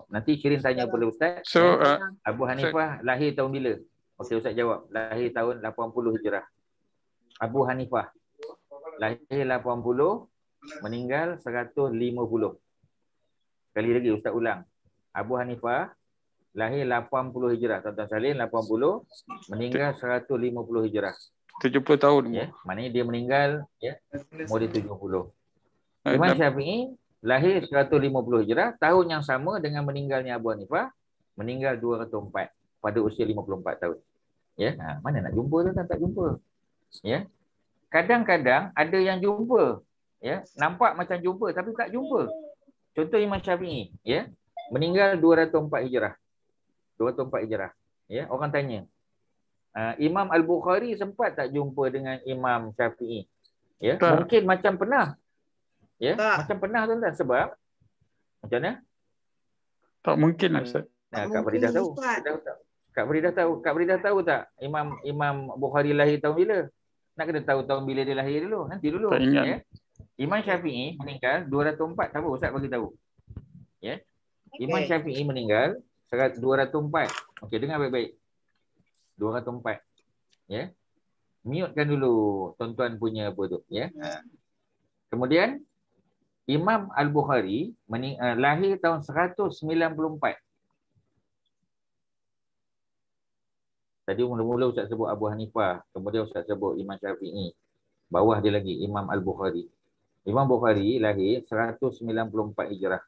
S1: Nanti Shirin tanya kepada Ustaz.
S4: So,
S1: Abu Hanifah lahir tahun bila? Okey, Ustaz jawab. Lahir tahun 80 Hijrah. Abu Hanifah lahir 80, meninggal 150. Sekali lagi Ustaz ulang. Abu Hanifah lahir 80 Hijrah. Tuan-tuan salin 80, meninggal 150 Hijrah.
S4: 70 tahun.
S1: Ya, maknanya dia meninggal, ya, umur dia 70. Imam Syafi'i lahir 150 Hijrah, tahun yang sama dengan meninggalnya Abu Hanifah, meninggal 204 pada usia 54 tahun. Ya, mana nak jumpa tu, tak jumpa. Ya. kadang-kadang ada yang jumpa, ya, nampak macam jumpa tapi tak jumpa. Contoh Imam Syafi'i, ya, meninggal 204 Hijrah. 204 Hijrah. Ya, orang tanya, Imam Al-Bukhari sempat tak jumpa dengan Imam Syafi'i? Ya, mungkin macam pernah. Ya, macam pernah tuan-tuan, sebab macam mana?
S4: Tak mungkin lah Ustaz.
S1: Kak Faridah tahu. Kak Faridah tahu tak Imam Bukhari lahir tahun bila? Nak kena tahu tahun bila dia lahir dulu. Nanti dulu.
S4: Tak ingat.
S1: Ya. Imam Syafi'i meninggal 204. Tak apa, Ustaz bagi tahu. Ya. Imam Syafi'i meninggal 204. Okey, dengar baik-baik. 204. Ya. Mute-kan dulu tuan-tuan punya apa tu, ya. Kemudian Imam Al-Bukhari lahir tahun 194. Tadi mula-mula Ustaz sebut Abu Hanifah, kemudian Ustaz sebut Imam Syafi'i. Bawah dia lagi Imam Al-Bukhari. Imam Bukhari lahir 194 Hijrah.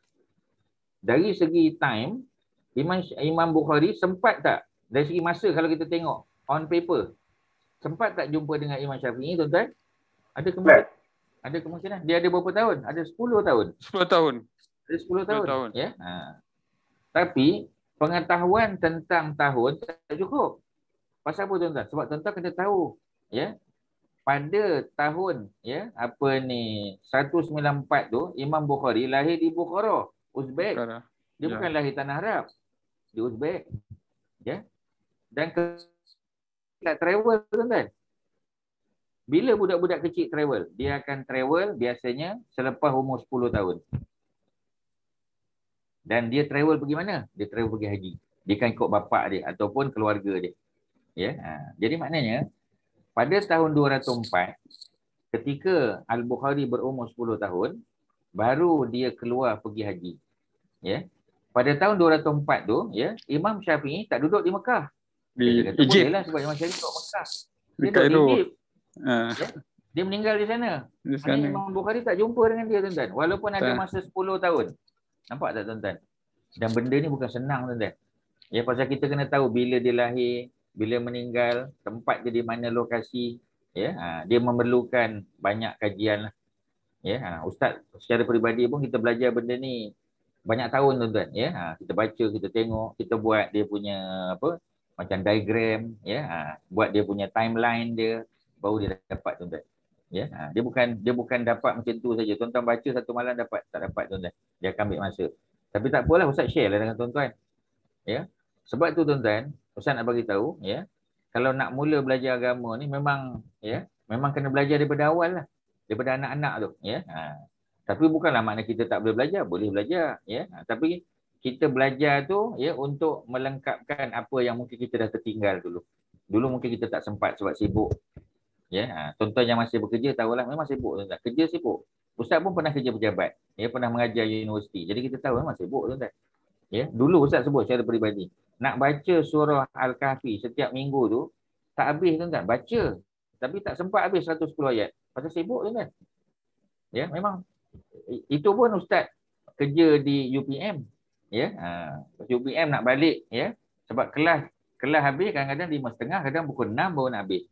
S1: Dari segi time, Imam Bukhari sempat tak, dari segi masa kalau kita tengok on paper, sempat tak jumpa dengan Imam Syafi'i, tuan-tuan? Ada kemungkinan? Ada kemungkinan. Dia ada berapa tahun? Ada 10 tahun.
S4: 10 tahun.
S1: Ada 10 tahun. Ya. Tapi pengetahuan tentang tahun tak cukup. Pasal apa tuan-tuan? Sebab tuan-tuan kena tahu, ya, pada tahun, ya, 194 tu Imam Bukhari lahir di Bukhara, Uzbek. Dia bukan lahir tanah Arab, di Uzbek. Ya. Dan tak travel tuan-tuan. Bila budak-budak kecil travel? Dia akan travel biasanya selepas umur 10 tahun. Dan dia travel pergi mana? Dia travel pergi haji. Dia akan ikut bapak dia ataupun keluarga dia. Ya, jadi maknanya pada tahun 204 ketika Al-Bukhari berumur 10 tahun baru dia keluar pergi haji. Ya. Pada tahun 204 tu, ya, Imam Syafi'i tak duduk di Mekah. Dia kata bolehlah sebab Imam Syafi'i duduk Mekah. Dia duduk di Egypt. Ya. Dia meninggal di sana. Imam Bukhari tak jumpa dengan dia, tuan-tuan. Walaupun ada masa 10 tahun. Nampak tak, tuan-tuan? Dan benda ni bukan senang, tuan-tuan. Ya, pasal kita kena tahu bila dia lahir, bila meninggal, tempat dia di mana, lokasi. Ya, dia memerlukan banyak kajian lah. Ya, Ustaz secara peribadi pun kita belajar benda ni banyak tahun, tuan-tuan. Ya, kita baca, kita tengok, kita buat dia punya apa, macam diagram, ya, buat dia punya timeline dia, baru dia dapat, tuan-tuan. Ya, dia bukan dapat macam tu saja. Tuan-tuan baca satu malam dapat, tak dapat, tuan-tuan. Dia akan ambil masa. Tapi tak apalah, Ustaz share lah dengan tuan-tuan. Ya. Sebab tu, tuan-tuan, Ustaz nak bagi tahu, ya, kalau nak mula belajar agama ni memang, ya, memang kena belajar daripada awal lah, daripada anak-anak tu, ya. Tapi bukanlah makna kita tak boleh belajar, boleh belajar, ya. Tapi kita belajar tu, ya, untuk melengkapkan apa yang mungkin kita dah tertinggal dulu. Dulu mungkin kita tak sempat sebab sibuk. Ya, tuan-tuan yang masih bekerja tahulah memang sibuk, tuan-tuan. Kerja sibuk. Ustaz pun pernah kerja pejabat, ya, pernah mengajar universiti. Jadi kita tahu memang sibuk, tuan-tuan. Ya, dulu Ustaz sebut secara peribadi, nak baca surah Al-Kahfi setiap minggu tu tak habis, tuan-tuan. Baca tapi tak sempat habis 110 ayat. Pasal sibuk, tuan-tuan. Ya, memang itu pun Ustaz kerja di UPM. Ya, UPM nak balik, ya, sebab kelas habis kadang-kadang 5.30, kadang pukul 6 baru nak habis.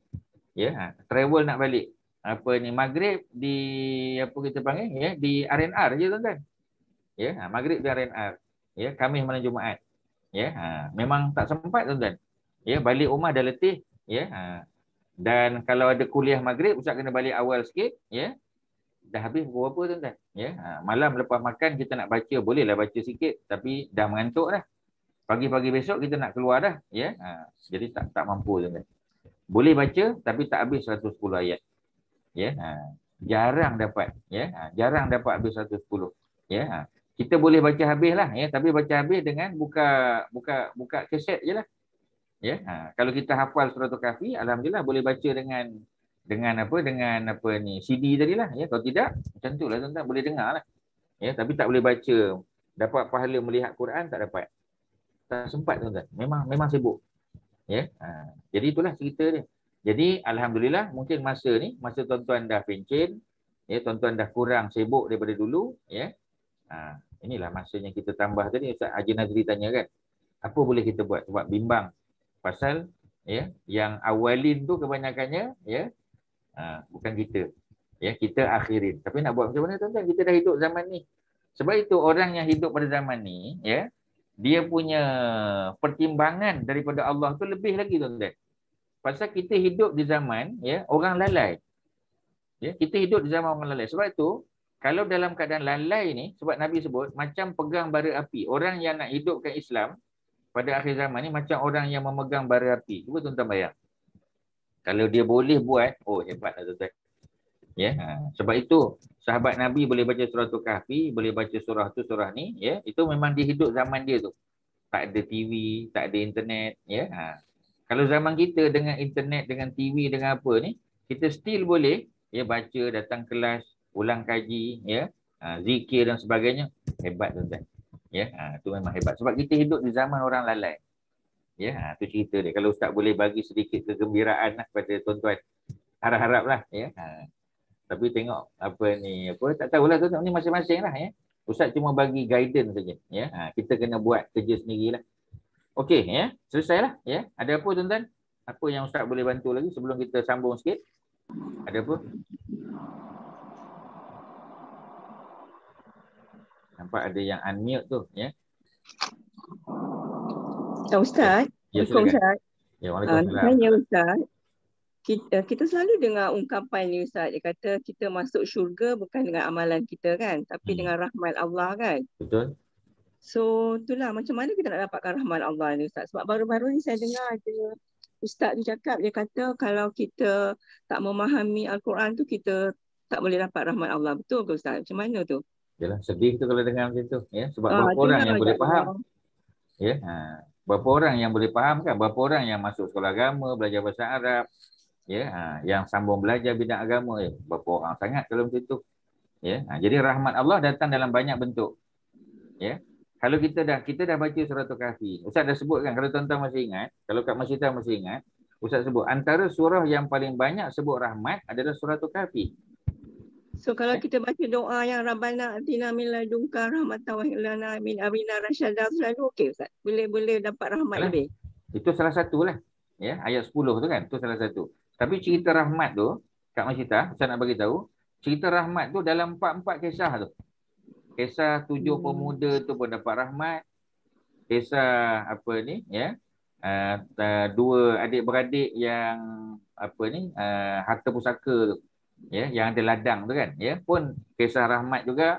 S1: Ya, travel nak balik. Apa ni, maghrib di apa kita panggil, ya, di RNR je, tuan-tuan. Ya, maghrib di RNR. Ya, Khamis malam Jumaat. Ya, memang tak sempat, tuan-tuan. Ya, balik rumah dah letih, ya. Dan kalau ada kuliah maghrib, Ustaz kena balik awal sikit, ya. Dah habis pukul berapa, tuan-tuan? Ya, malam lepas makan kita nak baca, bolehlah baca sikit tapi dah mengantuk dah. Pagi-pagi besok kita nak keluar dah, ya. Jadi tak mampu, tuan-tuan. Boleh baca tapi tak habis 110 ayat. Ya, jarang dapat, ya. Jarang dapat habis 110. Ya. Kita boleh baca habis lah, ya, tapi baca habis dengan buka kaset je lah. Ya, kalau kita hafal surah Al-Kahfi, alhamdulillah boleh baca dengan apa ni, CD tadi lah, ya. Kalau tidak macam tu lah, tuan-tuan, boleh dengar lah. Ya, tapi tak boleh baca. Dapat pahala melihat Quran tak dapat. Tak sempat, tuan-tuan. Memang sibuk. Ya, jadi itulah cerita dia. Jadi alhamdulillah mungkin masa tuan-tuan dah pencen, ya, tuan-tuan dah kurang sibuk daripada dulu, ya. Inilah masanya kita tambah tadi. Ustaz Haji Nazri tanya kan, apa boleh kita buat? Sebab bimbang pasal, ya, yang awalin tu kebanyakannya, ya, Bukan kita. Ya, kita akhirin. Tapi nak buat macam mana tuan-tuan? Kita dah hidup zaman ni. Sebab itu orang yang hidup pada zaman ni, ya, dia punya pertimbangan daripada Allah tu lebih lagi tuan-tuan. Pasal kita hidup di zaman, ya, orang lalai. Ya, kita hidup di zaman orang lalai. Sebab itu, kalau dalam keadaan lalai ni, sebab Nabi sebut, macam pegang bara api. Orang yang nak hidupkan Islam pada akhir zaman ni, macam orang yang memegang bara api. Cuba tuan-tuan bayang. Kalau dia boleh buat, oh hebatlah tuan-tuan. Ya, sebab itu sahabat Nabi boleh baca surah Kahfi, boleh baca surah tu, surah ni, ya, itu memang dia hidup zaman dia tu. Tak ada TV, tak ada internet, ya. Kalau zaman kita dengan internet, dengan TV, dengan apa ni, kita still boleh ya baca, datang kelas, ulang kaji, ya, zikir dan sebagainya. Hebat tuan-tuan. Ya, itu memang hebat sebab kita hidup di zaman orang lalai. Ya, tu cerita dia. Kalau Ustaz boleh bagi sedikit kegembiraan lah kepada tuan-tuan. Harap-haraplah, ya. Tapi tengok apa ni, apa tak tahulah tuan-tuan ni masing-masing lah, ya. Ustaz cuma bagi guidance saja, ya. Kita kena buat kerja sendirilah. Okey, ya. Selesailah, ya. Ada apa tuan-tuan? Apa yang Ustaz boleh bantu lagi sebelum kita sambung sikit? Ada apa? Nampak ada yang unmute tu, ya.
S12: Ustaz.
S1: Ya,
S12: Ustaz.
S1: Ya, waalaikumsalam.
S12: Tanya Ustaz. Kita selalu dengar ungkapan ni Ustaz, dia kata kita masuk syurga bukan dengan amalan kita kan, tapi dengan rahmat Allah kan.
S1: Betul.
S12: So itulah macam mana kita nak dapatkan rahmat Allah ni Ustaz. Sebab baru-baru ni saya dengar ada Ustaz tu cakap, dia kata kalau kita tak memahami Al-Quran tu kita tak boleh dapat rahmat Allah. Betul ke Ustaz? Macam mana tu?
S1: Yalah, sedih tu kalau dengar macam tu, ya. Sebab berapa orang yang boleh faham? Ya, berapa orang yang boleh faham kan? Berapa orang yang masuk sekolah agama, belajar bahasa Arab, ya, yang sambung belajar bidang agama, ya. Berapa orang sangat kalau macam tu. Ya, jadi rahmat Allah datang dalam banyak bentuk. Ya. Kalau kita dah baca surah Kahfi. Ustaz dah sebut kan, kalau tuan-tuan masih ingat, kalau Kak Masyidah masih ingat, Ustaz sebut antara surah yang paling banyak sebut rahmat adalah surah Kahfi.
S12: So kalau kita baca doa yang Rabbana atina min ladunka rahmatan wa hab lana min amrina rasyada, selalu okey Ustaz. Boleh dapat rahmat lebih.
S1: Itu salah satulah. Ya, ayat 10 tu kan, itu salah satu. Tapi cerita rahmat tu, Kak Masyidah, saya nak bagi tahu, cerita rahmat tu dalam 4 kisah tu. Kisah 7 pemuda tu pun dapat rahmat. Kisah apa ni, ya. 2 adik-beradik yang apa ni, harta pusaka tu. Ya, yang ada ladang tu kan, ya, pun kisah rahmat juga.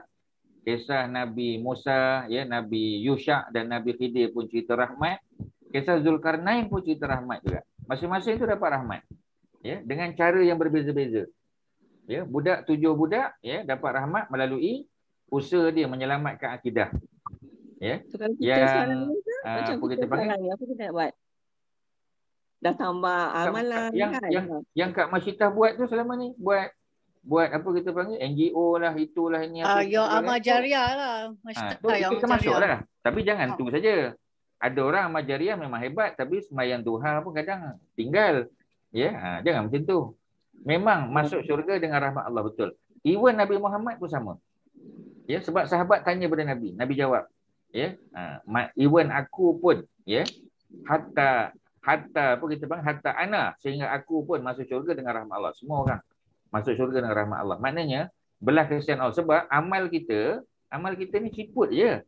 S1: Kisah Nabi Musa, ya, Nabi Yusha dan Nabi Khidir pun cerita rahmat. Kisah Zulkarnain pun cerita rahmat juga. Masing-masing tu dapat rahmat. Ya, dengan cara yang berbeza-beza. Ya, 7 budak ya dapat rahmat melalui usaha dia menyelamatkan akidah. Ya. Yang apa kita panggil?
S12: Apa kita nak buat? Dah tambah amalan
S1: yang Kak Masyidah buat tu selama ni, buat apa kita panggil, NGO lah, itulah ini apa.
S7: Yang amal jariah lah. Masyidah
S1: kita masuk lah. Tapi jangan tu saja. Ada orang amal jariah memang hebat tapi sembahyang duha pun kadang tinggal. Ya, jangan macam tu. Memang masuk syurga dengan rahmat Allah, betul. Even Nabi Muhammad pun sama. Ya, sebab sahabat tanya pada Nabi, Nabi jawab, ya, even aku pun, ya, hatta apa kita panggil, hatta ana, sehingga aku pun masuk syurga dengan rahmat Allah. Semua orang masuk syurga dengan rahmat Allah. Maknanya belah kasihan Allah, sebab amal kita ni ciput je.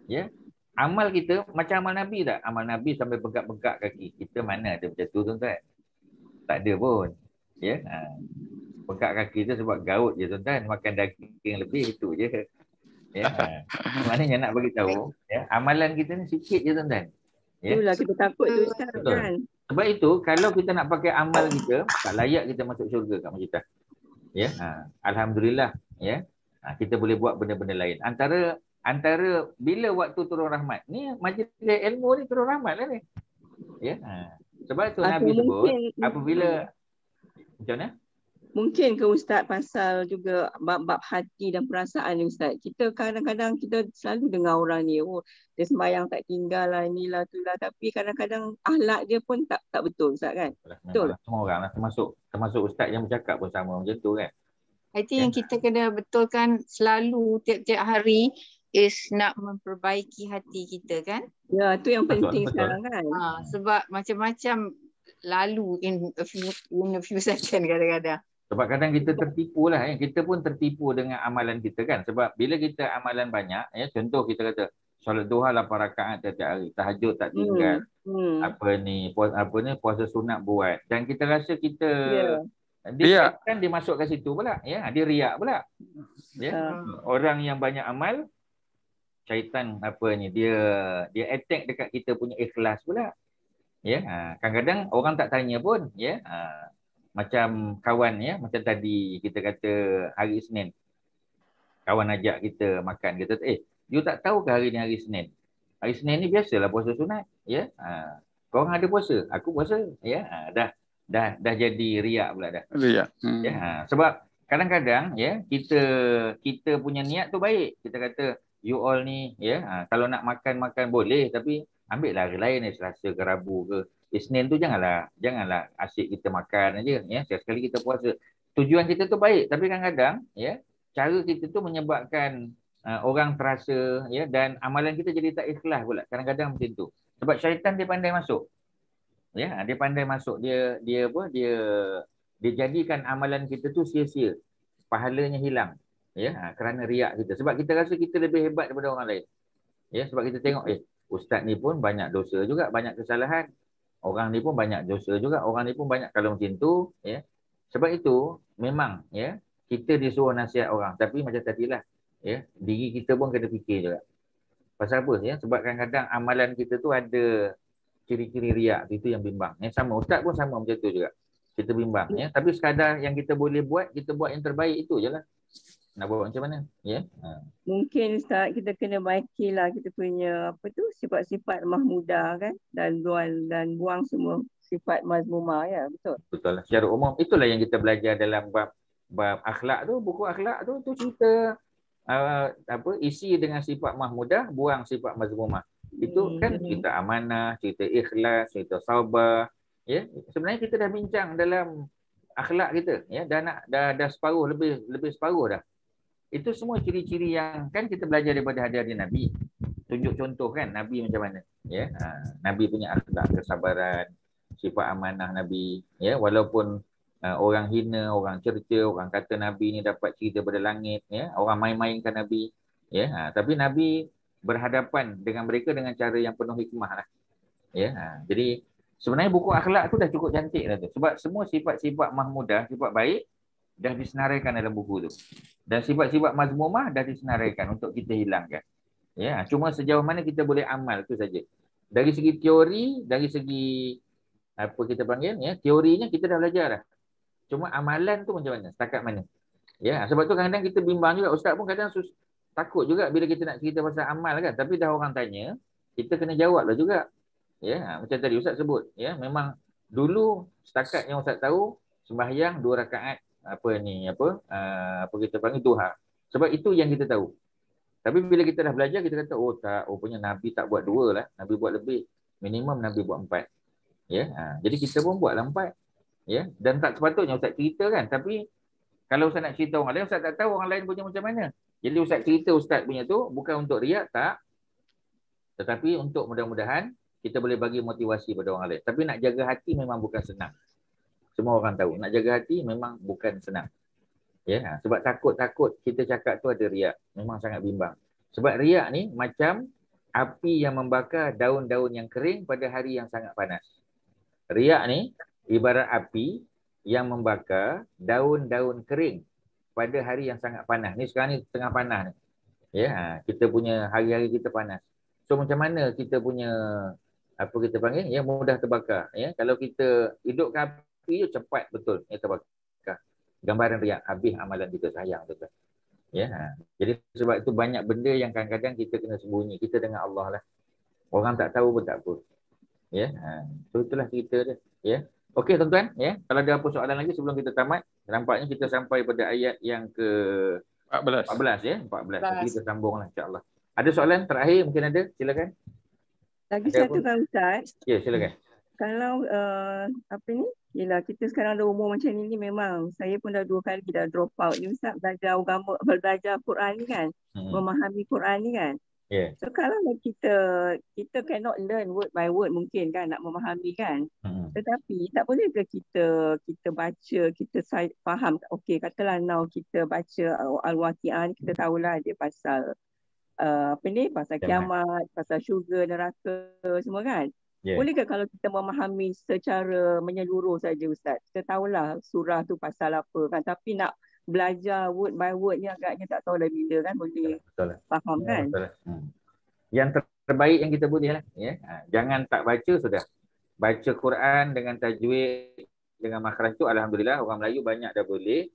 S1: Ya. Amal kita macam amal Nabi tak? Amal Nabi sampai bengkak-bengkak kaki. Kita mana ada macam tu tuan-tuan? Tak ada pun. Ya. Bengkak kaki tu sebab gaut je tuan-tuan. Makan daging lebih itu je. Ya. Maknanya nak bagi tahu, ya, amalan kita ni sikit je tuan-tuan. Ya.
S12: Itulah kita takut tu Ustaz kan.
S1: Sebab itu kalau kita nak pakai amal kita, tak layak kita masuk syurga Kak Masyidah. Ya. Alhamdulillah, ya. Kita boleh buat benda-benda lain. Antara bila waktu turun rahmat ni, majlis ilmu ni turun rahmat lah ni. Ya. Sebab itu Nabi sebut apabila macam mana?
S12: Mungkin ke Ustaz pasal juga bab-bab hati dan perasaan ni Ustaz. Kita kadang-kadang kita selalu dengar orang ni, oh dia sembahyang tak tinggal lah, inilah itulah, tapi kadang-kadang akhlak dia pun tak betul Ustaz kan. Betul.
S1: Semua orang lah, termasuk Ustaz yang bercakap pun sama macam tu kan.
S9: I think yang kita kena betulkan selalu tiap-tiap hari is nak memperbaiki hati kita kan.
S12: Ya, tu yang penting sekarang kan.
S9: Sebab macam-macam lalu in a few second kadang-kadang.
S1: Sebab kadang kita tertipu lah. Kita pun tertipu dengan amalan kita kan. Sebab bila kita amalan banyak, contoh kita kata solat duha 8 rakaat tiap hari, tahajud tak tinggal, puasa sunat buat. Dan kita rasa kita dia kan dia masuk ke situ pula, dia riak pula. Orang yang banyak amal, syaitan dia attack dekat kita punya ikhlas pula. Kadang-kadang orang tak tanya pun, macam kawan macam tadi kita kata hari Isnin. Kawan ajak kita makan, kita you tak tahu ke hari ni hari Isnin? Hari Isnin ni biasalah puasa sunat, korang ada puasa, aku puasa, dah jadi riak pula dah.
S4: Riak.
S1: Sebab kadang-kadang kita punya niat tu baik. Kita kata you all ni kalau nak makan boleh, tapi ambil lah hari lain, Selasa ke Rabu ke Isnin tu janganlah asyik kita makan aja, sekali kita puasa. Tujuan kita tu baik, tapi kadang-kadang cara kita tu menyebabkan orang terasa dan amalan kita jadi tak ikhlas pula. Kadang-kadang macam tu. Sebab syaitan dia pandai masuk. Dia pandai masuk. Dia jadikan amalan kita tu sia-sia. Pahalanya hilang. Kerana riak kita. Sebab kita rasa kita lebih hebat daripada orang lain. Sebab kita tengok ustaz ni pun banyak dosa juga, banyak kesalahan. Orang ni pun banyak dosa juga, orang ni pun banyak. Kalau macam tu, sebab itu memang kita disuruh nasihat orang, tapi macam tadilah, diri kita pun kena fikir juga. Pasal apa? Sebab kadang-kadang amalan kita tu ada ciri-ciri riak, itu yang bimbang. Sama ustaz pun sama macam tu juga. Kita bimbang, tapi sekadar yang kita boleh buat, kita buat yang terbaik itu je lah. Nak buat macam mana?
S12: Mungkin Ustaz kita kena baikilah kita punya sifat-sifat mahmudah kan, dan buang semua sifat mazmumah, betul.
S1: Betul lah. Secara umum itulah yang kita belajar dalam bab akhlak tu, buku akhlak tu cerita isi dengan sifat mahmudah, buang sifat mazmumah. Itu kan cerita amanah, cerita ikhlas, cerita sabar. Sebenarnya kita dah bincang dalam akhlak kita, dah separuh, lebih separuh dah. Itu semua ciri-ciri yang kan kita belajar daripada hadis Nabi. Tunjuk contoh kan Nabi macam mana. Nabi punya akhlak, kesabaran, sifat amanah Nabi. Walaupun orang hina, orang cerca, orang kata Nabi ni dapat cerita daripada langit. Orang main-mainkan Nabi. Tapi Nabi berhadapan dengan mereka dengan cara yang penuh hikmah lah. Jadi sebenarnya buku akhlak tu dah cukup cantik dah tu. Sebab semua sifat-sifat mahmudah, sifat baik dah disenaraikan dalam buku tu. Dan sifat-sifat mazmumah dah disenaraikan untuk kita hilangkan. Cuma sejauh mana kita boleh amal tu saja. Dari segi teori, dari segi apa kita panggil, teorinya kita dah belajar dah. Cuma amalan tu macam mana? Setakat mana? Sebab tu kadang-kadang kita bimbang juga. Ustaz pun kadang takut juga bila kita nak cerita pasal amal kan. Tapi dah orang tanya, kita kena jawab lah juga. Macam tadi Ustaz sebut, memang dulu setakat yang Ustaz tahu sembahyang 2 rakaat apa kita panggil duha. Sebab itu yang kita tahu. Tapi bila kita dah belajar, kita kata punya Nabi tak buat 2 lah, Nabi buat lebih. Minimum Nabi buat 4. Jadi kita pun buatlah 4. Dan tak sepatutnya Ustaz cerita kan. Tapi kalau Ustaz nak cerita orang lain, Ustaz tak tahu orang lain punya macam mana. Jadi Ustaz cerita Ustaz punya tu bukan untuk riak, tak. Tetapi untuk mudah-mudahan kita boleh bagi motivasi pada orang lain. Tapi nak jaga hati memang bukan senang. Semua orang tahu. Nak jaga hati memang bukan senang. Sebab takut-takut kita cakap tu ada riak. Memang sangat bimbang. Sebab riak ni macam api yang membakar daun-daun yang kering pada hari yang sangat panas. Riak ni ibarat api yang membakar daun-daun kering pada hari yang sangat panas. Ni sekarang ni tengah panas ni. Kita punya hari-hari kita panas. So macam mana kita punya kita panggil mudah terbakar. Kalau kita hidupkan api tu cepat betul terbakar. Gambaran riak, habis amalan kita, sayang betul. Jadi sebab itu banyak benda yang kadang-kadang kita kena sembunyi. Kita dengan Allah lah. Orang tak tahu pun tak apa. So itulah cerita dia. Okey tuan-tuan, kalau ada apa soalan lagi sebelum kita tamat, nampaknya kita sampai pada ayat yang ke 14 14. Nanti kita sambunglah insya-Allah. Ada soalan terakhir mungkin ada? Silakan.
S12: Lagi satu kan Ustaz.
S1: Silakan.
S12: Kalau yelah kita sekarang ada umur macam ni memang saya pun dah 2 kali dah drop out ni Ustaz, belajar agama, belajar Quran ni kan, memahami Quran ni kan.
S1: Yeah.
S12: So kalau kita cannot learn word by word mungkin kan, nak memahami kan. Tetapi tak boleh ke kita baca, kita faham, okey katalah now kita baca Al-Waqiah ni, kita tahulah dia pasal pasal kiamat, pasal syurga, neraka semua kan. Yeah. Boleh ke kalau kita memahami secara menyeluruh saja Ustaz? Kita tahulah surah tu pasal apa kan, tapi nak belajar word by word ni agaknya tak tahu dah bila kan boleh faham kan.
S1: Yang terbaik yang kita boleh lah. Ya? Jangan tak baca sudah. Baca Quran dengan tajwid, dengan makhraj tu alhamdulillah orang Melayu banyak dah boleh.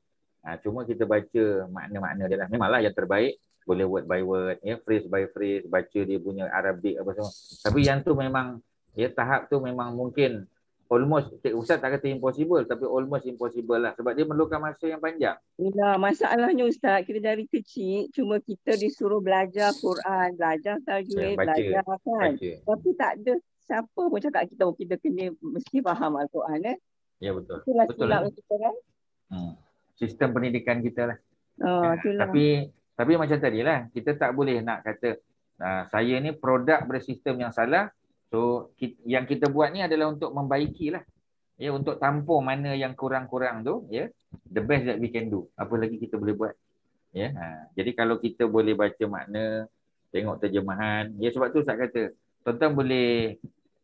S1: Cuma kita baca makna-makna dia lah. Memanglah yang terbaik boleh word by word, ya, phrase by phrase, baca dia punya Arabic apa semua. Tapi yang tu memang tahap tu memang mungkin almost, Ustaz tak kata impossible, tapi almost impossible lah. Sebab dia memerlukan masa yang panjang.
S12: Ya, masalahnya Ustaz, kita dari kecil cuma kita disuruh belajar Quran, belajar tajwid, belajar kan. Tapi tak ada siapa pun cakap kita kena mesti faham Al-Quran.
S1: Ya betul.
S12: Itulah
S1: betul
S12: silap kita kan.
S1: Sistem pendidikan kita lah.
S12: Itulah.
S1: Tapi macam tadi lah, kita tak boleh nak kata saya ni produk bersistem yang salah. So yang kita buat ni adalah untuk membaiki lah. Ya, untuk tampung mana yang kurang-kurang tu, ya. The best that we can do. Apa lagi kita boleh buat. Ya. Jadi kalau kita boleh baca makna, tengok terjemahan, ya sebab tu Ustaz kata, tuan-tuan boleh,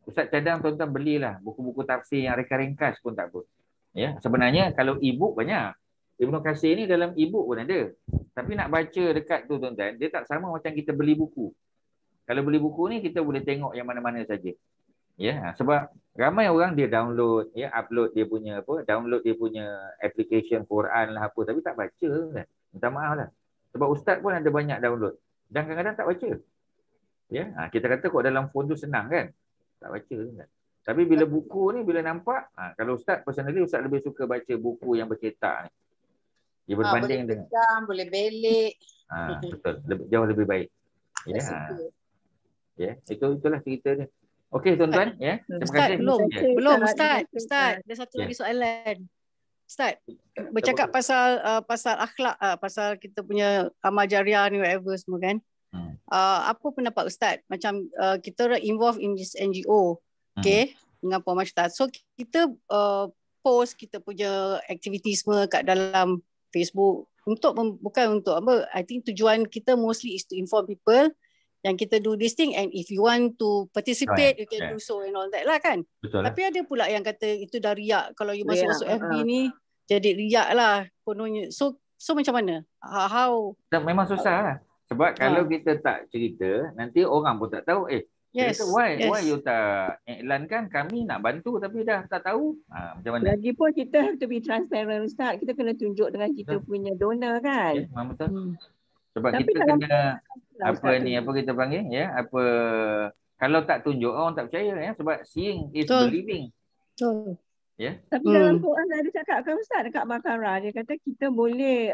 S1: Ustaz cadang tuan-tuan belilah buku-buku tafsir yang ringkas pun tak apa. Ya, sebenarnya kalau e-book banyak. Ibnu Katsir ni dalam e-book pun ada. Tapi nak baca dekat tu tuan-tuan, dia tak sama macam kita beli buku. Kalau beli buku ni kita boleh tengok yang mana-mana saja. Ya, sebab ramai orang dia download, ya, upload dia punya download dia punya application Quran lah apa, tapi tak baca kan. Minta maaf lah. Sebab ustaz pun ada banyak download dan kadang-kadang tak baca. Ya, kita kata kok dalam phone tu senang kan. Tak baca kan. Tapi bila buku ni bila nampak, kalau ustaz personally ustaz lebih suka baca buku yang bercetak ni. Dia berbanding
S13: boleh pegang, boleh belik.
S1: Betul, jauh lebih baik. Ya. Ya, itulah cerita dia. Okey tuan-tuan, ya. Terima kasih.
S7: Belum Ustaz. Ada satu lagi soalan. Ustaz, bercakap pasal akhlak, pasal kita punya amal jariah ni whatever semua kan. Apa pendapat Ustaz? Macam kita orang involved in this NGO. Okay, dengan Puan Masyidah. So kita post kita punya aktiviti semua kat dalam Facebook bukan untuk apa. I think tujuan kita mostly is to inform people yang kita do this thing, and if you want to participate you can do so and all that lah kan. Betul. Tapi ada pula yang kata itu dah riak, kalau you masuk FB ni jadi riak lah kononnya. So macam mana? How?
S1: Memang susah lah. Sebab kalau kita tak cerita, nanti orang pun tak tahu. Why you tak iklankan, kami nak bantu tapi dah tak tahu. Macam mana?
S12: Lagipun kita have to be transparent Ustaz. Kita kena tunjuk dengan kita punya donor kan.
S1: Betul. Sebab tapi kita kena apa kita panggil, ya, kalau tak tunjuk orang tak percaya, ya, sebab seeing is believing.
S7: Betul.
S1: Ya.
S12: Tapi dalam Quran ada cakap kan Ustaz dekat Baqarah, dia kata kita boleh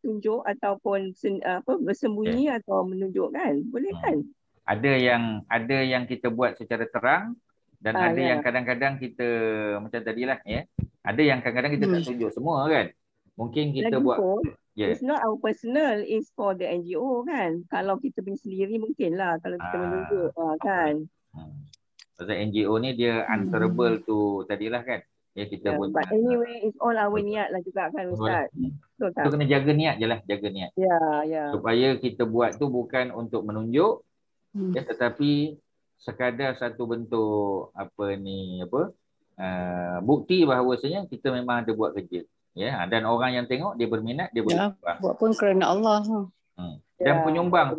S12: tunjuk ataupun bersembunyi atau menunjukkan. Boleh kan?
S1: Ada yang kita buat secara terang dan ada yang kadang-kadang kita macam tadilah, ya. Ada yang kadang-kadang kita tak tunjuk semua kan. Mungkin kita buat
S12: it's not our personal, it's for the NGO kan. Kalau kita punya sendiri mungkin lah kalau kita menunjuk kan.
S1: Pasal NGO ni dia answerable to tadilah kan. Ya kita buat.
S12: But anyway, it's all our niat lah juga kan Ustaz.
S1: Betul. So kena jaga niat je lah, jaga niat.
S12: Ya.
S1: Supaya kita buat tu bukan untuk menunjuk, ya, tetapi sekadar satu bentuk bukti bahawasanya kita memang ada buat kerja. Ya, dan orang yang tengok dia berminat, dia boleh
S7: buat pun kerana Allah.
S1: Dan penyumbang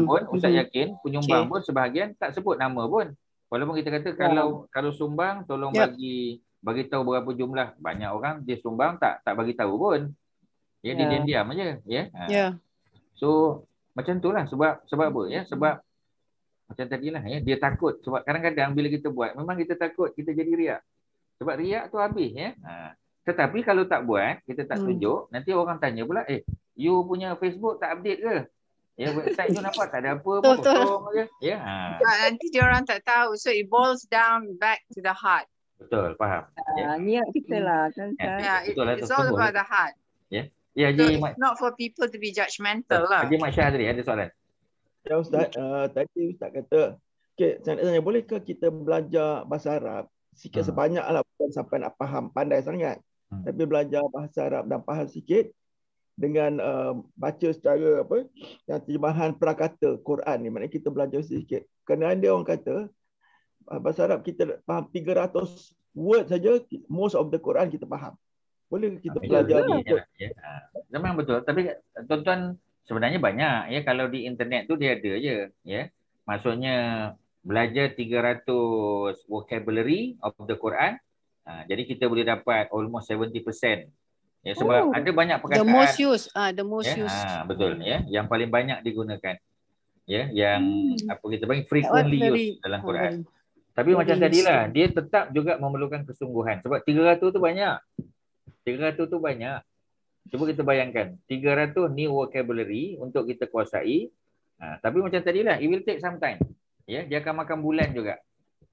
S1: pun Ustaz yakin penyumbang pun sebahagian tak sebut nama pun. Walaupun kita kata kalau sumbang tolong bagi tahu berapa jumlah. Banyak orang dia sumbang tak bagi tahu pun. Ya, dia diam-diam aja, ya. So macam itulah sebab apa, ya? Sebab macam tadilah, ya, dia takut sebab kadang-kadang bila kita buat memang kita takut kita jadi riak. Sebab riak tu habis, ya. Tetapi kalau tak buat, kita tak tunjuk, nanti orang tanya pula, you punya Facebook tak update ke? Ya, website tu nampak tak ada apa pun, kosong je. Ya.
S13: Nanti dia orang tak tahu. So it boils down back to the heart.
S1: Betul, faham.
S12: Niat kita lah kan.
S13: It's all about the heart.
S1: Ya.
S13: So it's not for people to be judgmental lah.
S1: Haji Mak Syah tadi ada soalan.
S5: Ya Ustaz, tadi Ustaz kata, okay, saya nak tanya, bolehkah kita belajar bahasa Arab sikit sebanyak lah, bukan sampai nak faham, pandai sangat. Tapi belajar bahasa Arab dan faham sikit dengan baca secara apa, yang terjemahan prakata Quran ni, maknanya kita belajar sikit. Kerana ada orang kata, bahasa Arab kita faham 300 word saja, most of the Quran kita faham. Boleh kita belajar
S1: betul, ya. Memang betul. Tapi tuan-tuan sebenarnya banyak ya, kalau di internet tu dia ada je ya. Maksudnya belajar 300 vocabulary of the Quran. Jadi kita boleh dapat almost 70%. Ya, sebab ada banyak perkataan.
S7: The most used. The most
S1: ya,
S7: used.
S1: Betul ya, yang paling banyak digunakan. Ya, yang apa kita panggil frequently used dalam Quran. Tapi macam tadilah, dia tetap juga memerlukan kesungguhan. Sebab 300 tu banyak. 300 tu banyak. Cuba kita bayangkan, 300 new vocabulary untuk kita kuasai. Tapi macam tadilah, it will take some time. Ya, dia akan makan bulan juga.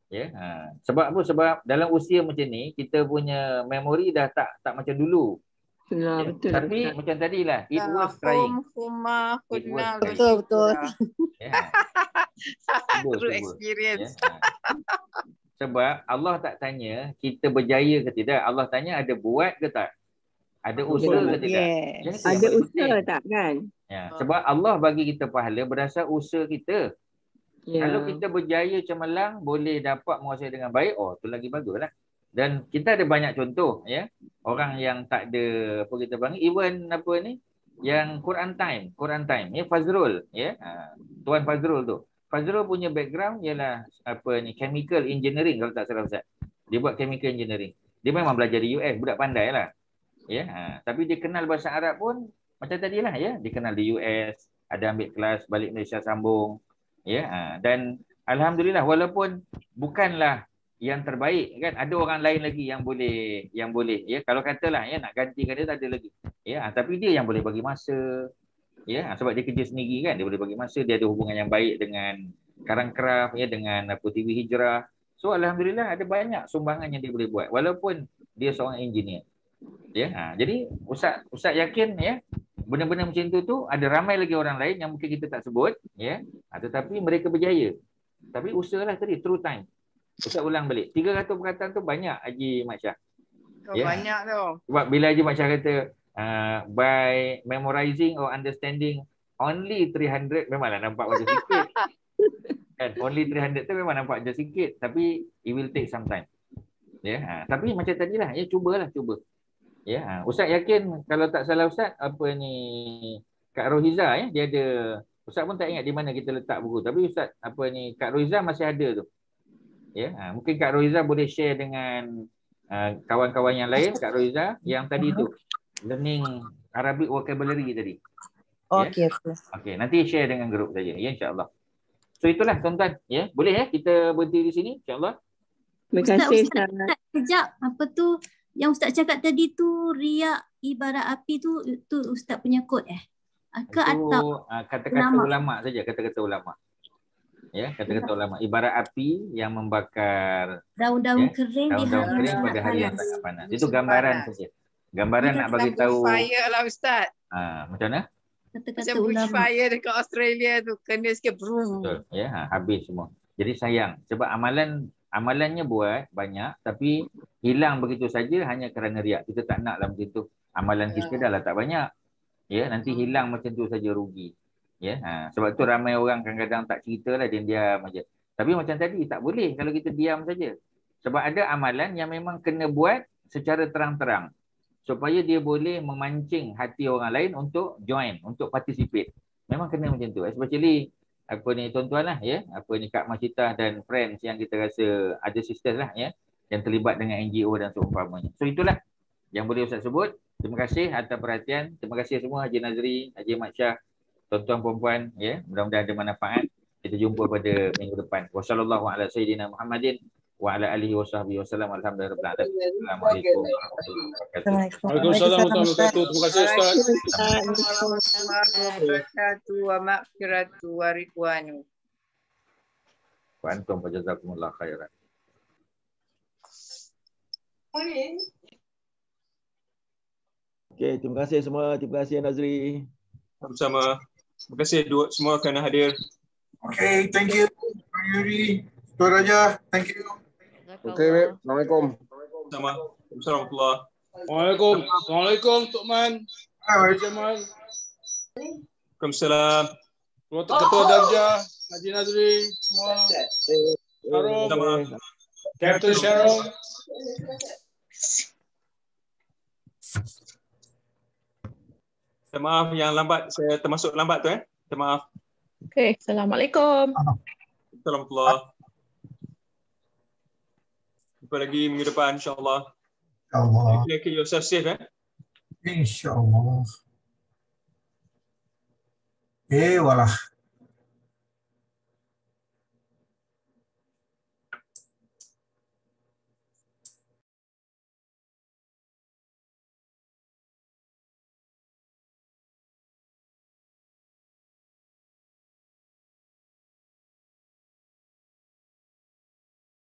S1: Ya, sebab apa? Sebab dalam usia macam ni, kita punya memori dah tak macam dulu.
S12: Ya, betul.
S1: Tapi macam tadilah, it was trying.
S7: Betul.
S13: True experience.
S1: Sebab Allah tak tanya kita berjaya ke tidak. Allah tanya ada buat ke tak? Ada usaha ke tidak?
S12: Yes. Ada usaha tak kan?
S1: Ya. Sebab Allah bagi kita pahala berdasar usaha kita. Ya. Kalau kita berjaya cemerlang, boleh dapat menguasai dengan baik, tu lagi baguslah. Dan kita ada banyak contoh ya. Orang yang tak ada apa kita panggil, even apa ni, yang Quran time ya, Fazrul ya. Tuan Fazrul tu. Fazrul punya background ialah apa ni, chemical engineering kalau tak salah Ustaz. Dia buat chemical engineering. Dia memang belajar di US, budak pandai lah. Ya, tapi dia kenal bahasa Arab pun macam tadilah ya, dia kenal di US, ada ambil kelas, balik Malaysia sambung. Ya, dan alhamdulillah walaupun bukanlah yang terbaik kan, ada orang lain lagi yang boleh ya, kalau katalah ya nak gantikan dia tak ada lagi. Ya, tapi dia yang boleh bagi masa. Ya, sebab dia kerja sendiri kan, dia boleh bagi masa, dia ada hubungan yang baik dengan Karangkraf ya, dengan TV Hijrah. So alhamdulillah ada banyak sumbangan yang dia boleh buat walaupun dia seorang engineer. Ya, jadi Ustaz yakin ya, benda-benda macam tu ada ramai lagi orang lain yang mungkin kita tak sebut ya, tetapi mereka berjaya. Tapi usahalah tadi, through time. Ustaz ulang balik, 300 perkataan tu banyak Haji Mat Syah.
S13: Banyak tu.
S1: Sebab bila Haji Mat Syah kata by memorizing or understanding only 300, memanglah nampak macam sikit. Kan, only 300 tu memang nampak macam sikit, tapi it will take some time. Ya, tapi macam tadilah ya, cuba. Ya, Ustaz yakin kalau tak salah Ustaz apa ni, Kak Rohiza ya, dia ada, Ustaz pun tak ingat di mana kita letak buku, tapi Ustaz apa ni, Kak Rohiza masih ada tu. Ya, mungkin Kak Rohiza boleh share dengan kawan-kawan yang lain, Kak Rohiza yang tadi tu learning Arabic vocabulary tadi.
S14: Okey.
S1: Okey, nanti share dengan grup saja ya, insya-Allah. So itulah tuan-tuan ya, boleh ya kita berhenti di sini insya-Allah.
S12: Terima kasih
S11: Ustaz. Kejap, apa tu yang Ustaz cakap tadi tu, riak ibarat api tu Ustaz punya kod atau
S1: kata-kata ulama saja, kata-kata ulama. Ya, kata-kata ulama, ibarat api yang membakar
S11: daun-daun kering di
S1: pada hari yang sangat panas. Itu gambaran saja. Gambaran nak bagi tahu.
S13: Fire lah Ustaz.
S1: Macam mana?
S13: Macam bushfire dekat Australia tu, kena sikit brum.
S1: Betul. Ya, habis semua. Jadi sayang sebab amalannya buat banyak tapi hilang begitu saja hanya kerana riak. Kita tak naklah macam tu. Amalan kita dah lah tak banyak. Ya, nanti hilang macam tu saja, rugi. Ya, sebab tu ramai orang kadang-kadang tak ceritalah, dia diam aja. Tapi macam tadi tak boleh kalau kita diam saja. Sebab ada amalan yang memang kena buat secara terang-terang supaya dia boleh memancing hati orang lain untuk join, untuk participate. Memang kena macam tu. Especially apa ni tuan-tuan lah ya, apa ni Kak Masita dan friends yang kita rasa ada sisters lah ya, yang terlibat dengan NGO dan seumpamanya. So itulah yang boleh Ustaz sebut. Terima kasih atas perhatian. Terima kasih semua Haji Nazri, Haji Mat Syah, tuan-tuan puan-puan ya. Mudah-mudahan ada manfaat. Kita jumpa pada minggu depan. Wassallallahu ala sayyidina Muhammadin wa ala alihi wasahbihi wasallam. Alhamdulillah. Assalamualaikum warahmatullahi wabarakatuh.
S8: Waalaikumsalam warahmatullahi wabarakatuh. Terima kasih Ustaz.
S13: Warahmatullahi wabarakatuh wa maghfiratu wa ridwanu.
S1: Wa antum fajazakumullah khairan.
S5: Okey, terima kasih semua. Terima kasih Nazri.
S10: Sama-sama. Terima kasih semua kerana hadir.
S3: Okay, thank you. Pak Yuri, Tuan Raja, thank you.
S14: Okey, Assalamualaikum.
S10: Assalamualaikum.
S8: Waalaikum. Assalamualaikum, Tok Man. Jamal.
S10: Waalaikumsalam.
S8: Ketua Darjah, Haji Nazri, semua. Sharon. Captain Sharon.
S10: Minta maaf yang lambat, saya termasuk lambat tu Minta maaf.
S15: Okey, Assalamualaikum.
S10: Assalamualaikum. Jumpa lagi minggu depan insya-Allah.
S3: InsyaAllah.
S10: Keep yourself safe
S3: InsyaAllah. Walah.